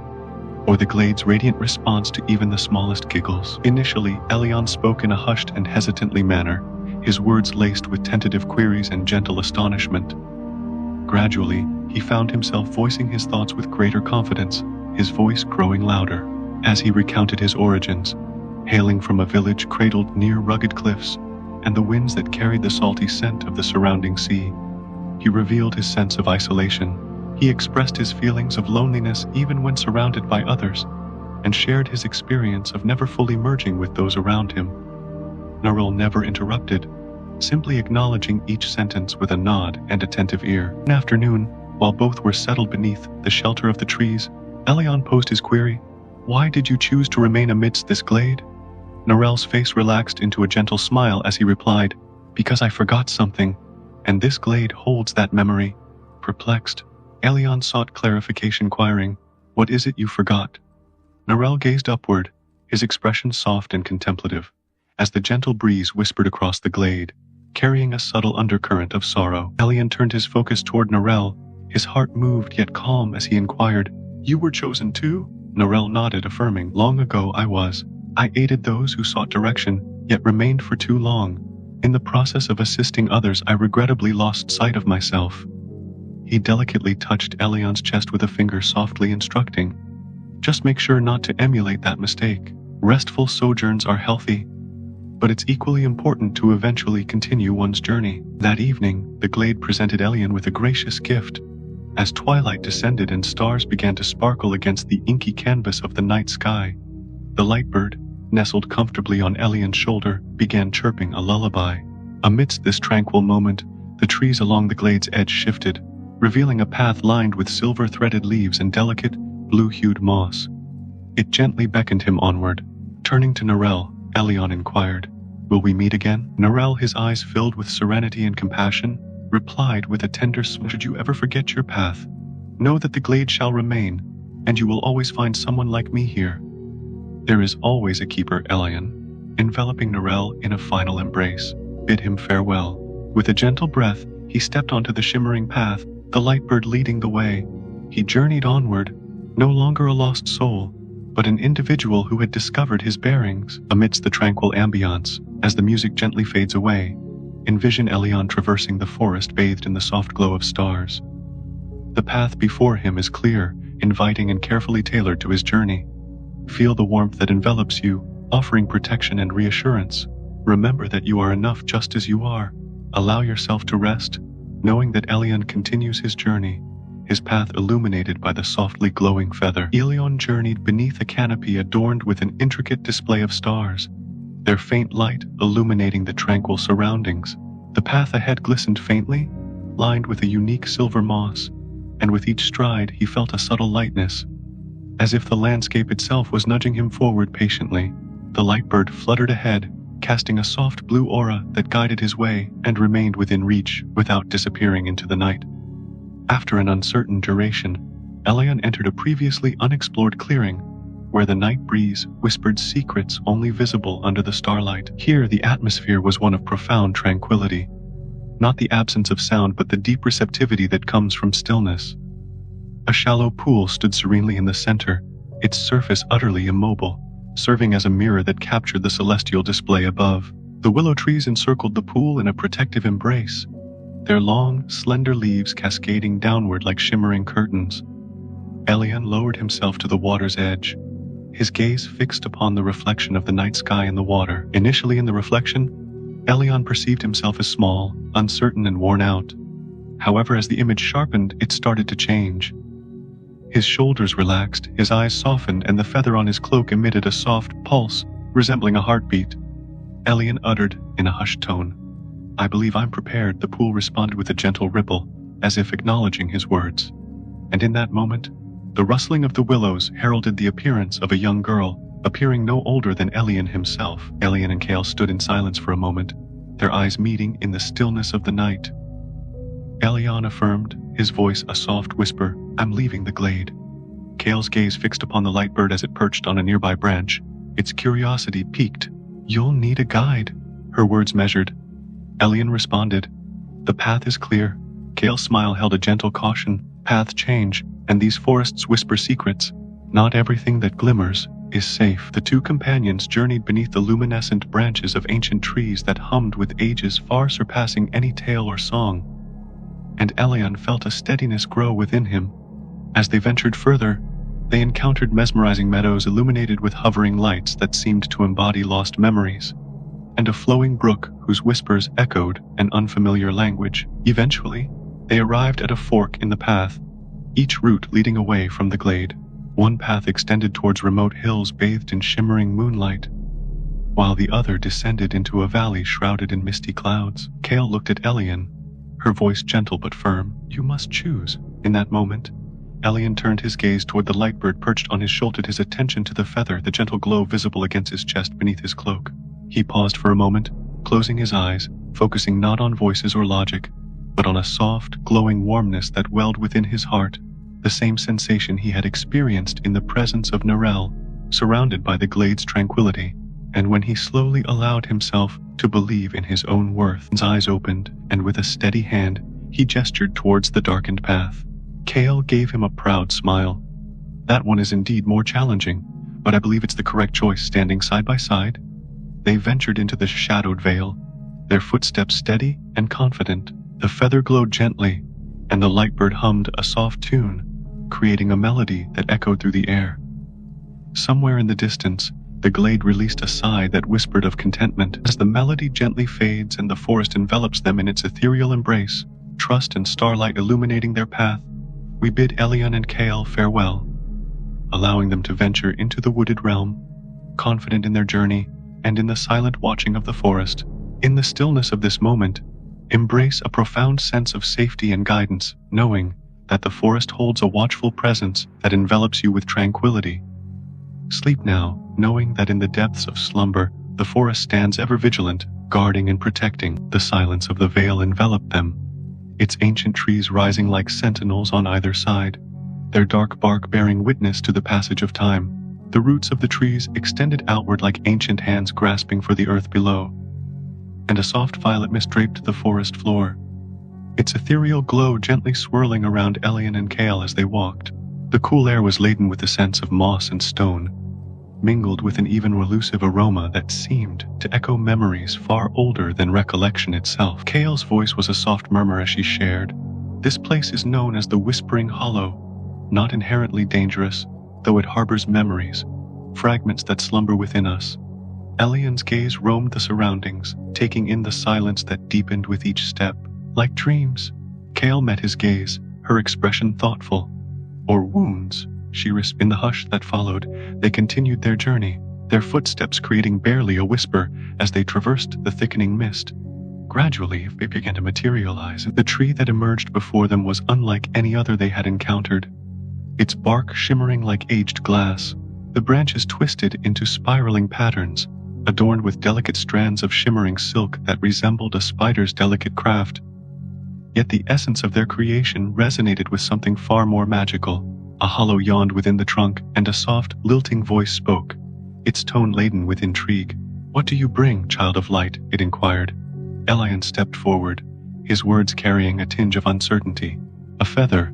A: or the glade's radiant response to even the smallest giggles. Initially, Elian spoke in a hushed and hesitantly manner, his words laced with tentative queries and gentle astonishment. Gradually, he found himself voicing his thoughts with greater confidence, his voice growing louder. As he recounted his origins, hailing from a village cradled near rugged cliffs and the winds that carried the salty scent of the surrounding sea, he revealed his sense of isolation. He expressed his feelings of loneliness even when surrounded by others, and shared his experience of never fully merging with those around him. Narelle never interrupted, simply acknowledging each sentence with a nod and attentive ear. One afternoon, while both were settled beneath the shelter of the trees, Elian posed his query, "Why did you choose to remain amidst this glade?" Narelle's face relaxed into a gentle smile as he replied, "Because I forgot something. And this glade holds that memory. Perplexed, Elion sought clarification, inquiring, "What is it you forgot?" Narelle gazed upward, his expression soft and contemplative, as the gentle breeze whispered across the glade, carrying a subtle undercurrent of sorrow. Elion turned his focus toward Narelle, his heart moved yet calm as he inquired, "You were chosen too?" Narelle nodded, affirming, "Long ago I was. I aided those who sought direction, yet remained for too long. In the process of assisting others, I regrettably lost sight of myself." He delicately touched Elion's chest with a finger, softly instructing, "Just make sure not to emulate that mistake. Restful sojourns are healthy, but it's equally important to eventually continue one's journey." That evening, the glade presented Elion with a gracious gift. As twilight descended and stars began to sparkle against the inky canvas of the night sky, the lightbird, nestled comfortably on Elion's shoulder, began chirping a lullaby. Amidst this tranquil moment, the trees along the glade's edge shifted, revealing a path lined with silver-threaded leaves and delicate, blue-hued moss. It gently beckoned him onward. Turning to Narelle, Elion inquired, "Will we meet again?" Narelle, his eyes filled with serenity and compassion, replied with a tender smile, "Should you ever forget your path, know that the glade shall remain, and you will always find someone like me here. There is always a keeper." Elion, enveloping Narelle in a final embrace, bid him farewell. With a gentle breath, he stepped onto the shimmering path, the lightbird leading the way. He journeyed onward, no longer a lost soul, but an individual who had discovered his bearings. Amidst the tranquil ambiance, as the music gently fades away, envision Elion traversing the forest bathed in the soft glow of stars. The path before him is clear, inviting and carefully tailored to his journey. Feel the warmth that envelops you, offering protection and reassurance. Remember that you are enough just as you are. Allow yourself to rest, knowing that Elion continues his journey, his path illuminated by the softly glowing feather. Elion journeyed beneath a canopy adorned with an intricate display of stars, their faint light illuminating the tranquil surroundings. The path ahead glistened faintly, lined with a unique silver moss, and with each stride he felt a subtle lightness, as if the landscape itself was nudging him forward patiently. The lightbird fluttered ahead, casting a soft blue aura that guided his way and remained within reach without disappearing into the night. After an uncertain duration, Elion entered a previously unexplored clearing, where the night breeze whispered secrets only visible under the starlight. Here, the atmosphere was one of profound tranquility. Not the absence of sound, but the deep receptivity that comes from stillness. A shallow pool stood serenely in the center, its surface utterly immobile, serving as a mirror that captured the celestial display above. The willow trees encircled the pool in a protective embrace, their long, slender leaves cascading downward like shimmering curtains. Elion lowered himself to the water's edge, his gaze fixed upon the reflection of the night sky in the water. Initially in the reflection, Elion perceived himself as small, uncertain, and worn out. However, as the image sharpened, it started to change. His shoulders relaxed, his eyes softened, and the feather on his cloak emitted a soft pulse, resembling a heartbeat. Elion uttered, in a hushed tone, "I believe I'm prepared." The pool responded with a gentle ripple, as if acknowledging his words. And in that moment, the rustling of the willows heralded the appearance of a young girl, appearing no older than Elion himself. Elion and Kale stood in silence for a moment, their eyes meeting in the stillness of the night. Elion affirmed, his voice a soft whisper, "I'm leaving the glade." Kale's gaze fixed upon the lightbird as it perched on a nearby branch, its curiosity piqued. "You'll need a guide," her words measured. Elion responded, "The path is clear." Kale's smile held a gentle caution, "Paths change, and these forests whisper secrets. Not everything that glimmers is safe." The two companions journeyed beneath the luminescent branches of ancient trees that hummed with ages far surpassing any tale or song. And Elion felt a steadiness grow within him. As they ventured further, they encountered mesmerizing meadows illuminated with hovering lights that seemed to embody lost memories, and a flowing brook whose whispers echoed an unfamiliar language. Eventually, they arrived at a fork in the path, each route leading away from the glade. One path extended towards remote hills bathed in shimmering moonlight, while the other descended into a valley shrouded in misty clouds. Kale looked at Elion, her voice gentle but firm. "You must choose." In that moment, Elion turned his gaze toward the lightbird perched on his shoulder, his attention to the feather, the gentle glow visible against his chest beneath his cloak. He paused for a moment, closing his eyes, focusing not on voices or logic, but on a soft, glowing warmness that welled within his heart, the same sensation he had experienced in the presence of Narelle, surrounded by the glade's tranquility. And when he slowly allowed himself to believe in his own worth, his eyes opened, and with a steady hand, he gestured towards the darkened path. Kale gave him a proud smile. That one is indeed more challenging, but I believe it's the correct choice. Standing side by side, they ventured into the shadowed vale, their footsteps steady and confident. The feather glowed gently, and the lightbird hummed a soft tune, creating a melody that echoed through the air. Somewhere in the distance, the glade released a sigh that whispered of contentment. As the melody gently fades and the forest envelops them in its ethereal embrace, trust and starlight illuminating their path, we bid Elion and Kale farewell, allowing them to venture into the wooded realm, confident in their journey and in the silent watching of the forest. In the stillness of this moment, embrace a profound sense of safety and guidance, knowing that the forest holds a watchful presence that envelops you with tranquility. Sleep now, knowing that in the depths of slumber, the forest stands ever vigilant, guarding and protecting. The silence of the vale enveloped them, its ancient trees rising like sentinels on either side, their dark bark bearing witness to the passage of time. The roots of the trees extended outward like ancient hands grasping for the earth below, and a soft violet mist draped the forest floor, its ethereal glow gently swirling around Elion and Kale as they walked. The cool air was laden with the scents of moss and stone, mingled with an even elusive aroma that seemed to echo memories far older than recollection itself. Kale's voice was a soft murmur as she shared, "This place is known as the Whispering Hollow, not inherently dangerous, though it harbors memories, fragments that slumber within us." Elion's gaze roamed the surroundings, taking in the silence that deepened with each step. Like dreams, Kale met his gaze, her expression thoughtful. "Or wounds," she whispered. In the hush that followed, they continued their journey, their footsteps creating barely a whisper as they traversed the thickening mist. Gradually, they began to materialize. The tree that emerged before them was unlike any other they had encountered, its bark shimmering like aged glass, the branches twisted into spiraling patterns, adorned with delicate strands of shimmering silk that resembled a spider's delicate craft. Yet the essence of their creation resonated with something far more magical. A hollow yawned within the trunk, and a soft, lilting voice spoke, its tone laden with intrigue. "What do you bring, child of light?" it inquired. Elion stepped forward, his words carrying a tinge of uncertainty. A feather,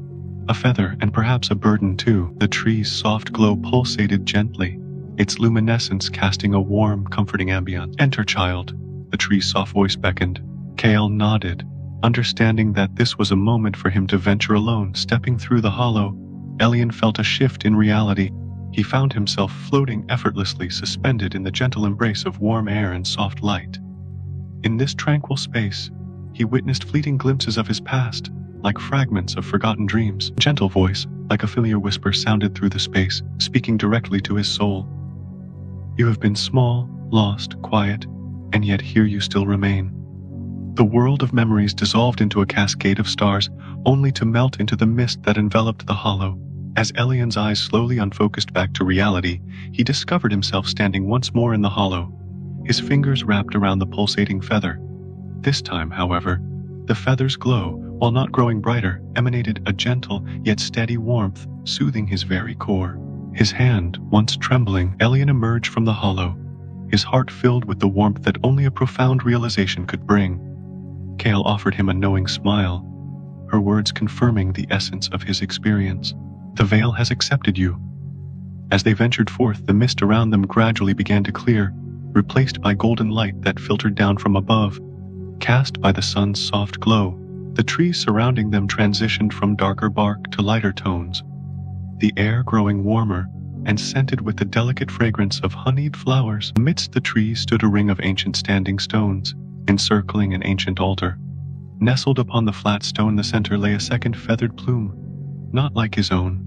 A: and perhaps a burden too." The tree's soft glow pulsated gently, its luminescence casting a warm, comforting ambience. "Enter, child," the tree's soft voice beckoned. Kale nodded, understanding that this was a moment for him to venture alone. Stepping through the hollow, Elion felt a shift in reality. He found himself floating effortlessly, suspended in the gentle embrace of warm air and soft light. In this tranquil space, he witnessed fleeting glimpses of his past, like fragments of forgotten dreams. A gentle voice, like a familiar whisper, sounded through the space, speaking directly to his soul. "You have been small, lost, quiet, and yet here you still remain." The world of memories dissolved into a cascade of stars, only to melt into the mist that enveloped the hollow. As Elion's eyes slowly unfocused back to reality, he discovered himself standing once more in the hollow, his fingers wrapped around the pulsating feather. This time, however, the feather's glow, while not growing brighter, emanated a gentle yet steady warmth, soothing his very core. His hand, once trembling, Elion emerged from the hollow, his heart filled with the warmth that only a profound realization could bring. Kale offered him a knowing smile, her words confirming the essence of his experience. "The veil has accepted you." As they ventured forth, the mist around them gradually began to clear, replaced by golden light that filtered down from above. Cast by the sun's soft glow, the trees surrounding them transitioned from darker bark to lighter tones, the air growing warmer and scented with the delicate fragrance of honeyed flowers. Amidst the trees stood a ring of ancient standing stones, encircling an ancient altar. Nestled upon the flat stone in the center lay a second feathered plume, not like his own,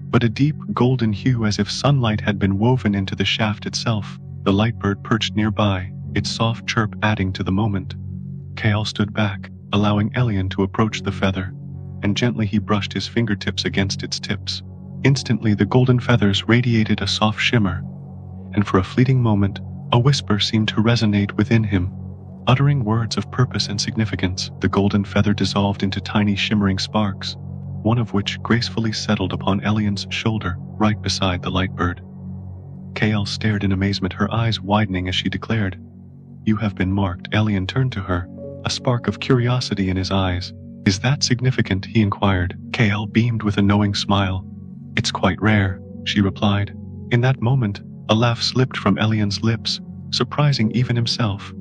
A: but a deep golden hue as if sunlight had been woven into the shaft itself. The lightbird perched nearby, its soft chirp adding to the moment. Kale stood back, allowing Elion to approach the feather, and gently he brushed his fingertips against its tips. Instantly the golden feathers radiated a soft shimmer, and for a fleeting moment, a whisper seemed to resonate within him. Uttering words of purpose and significance, the golden feather dissolved into tiny shimmering sparks, one of which gracefully settled upon Elian's shoulder, right beside the light bird. Kael stared in amazement, her eyes widening as she declared, "You have been marked." Elian turned to her, a spark of curiosity in his eyes. "Is that significant?" he inquired. Kael beamed with a knowing smile. "It's quite rare," she replied. In that moment, a laugh slipped from Elian's lips, surprising even himself.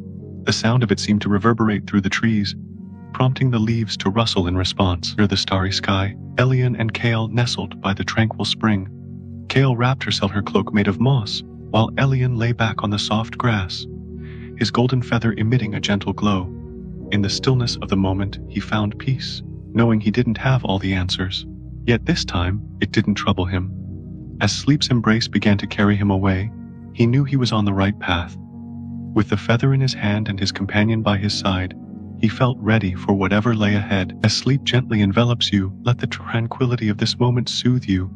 A: The sound of it seemed to reverberate through the trees, prompting the leaves to rustle in response. Under the starry sky, Elian and Kael nestled by the tranquil spring. Kael wrapped herself in her cloak made of moss, while Elian lay back on the soft grass, his golden feather emitting a gentle glow. In the stillness of the moment, he found peace, knowing he didn't have all the answers. Yet this time, it didn't trouble him. As sleep's embrace began to carry him away, he knew he was on the right path. With the feather in his hand and his companion by his side, he felt ready for whatever lay ahead. As sleep gently envelops you, let the tranquility of this moment soothe you.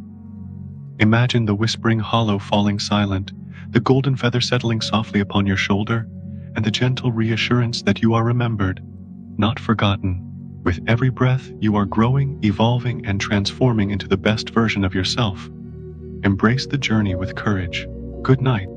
A: Imagine the whispering hollow falling silent, the golden feather settling softly upon your shoulder, and the gentle reassurance that you are remembered, not forgotten. With every breath, you are growing, evolving, and transforming into the best version of yourself. Embrace the journey with courage. Good night.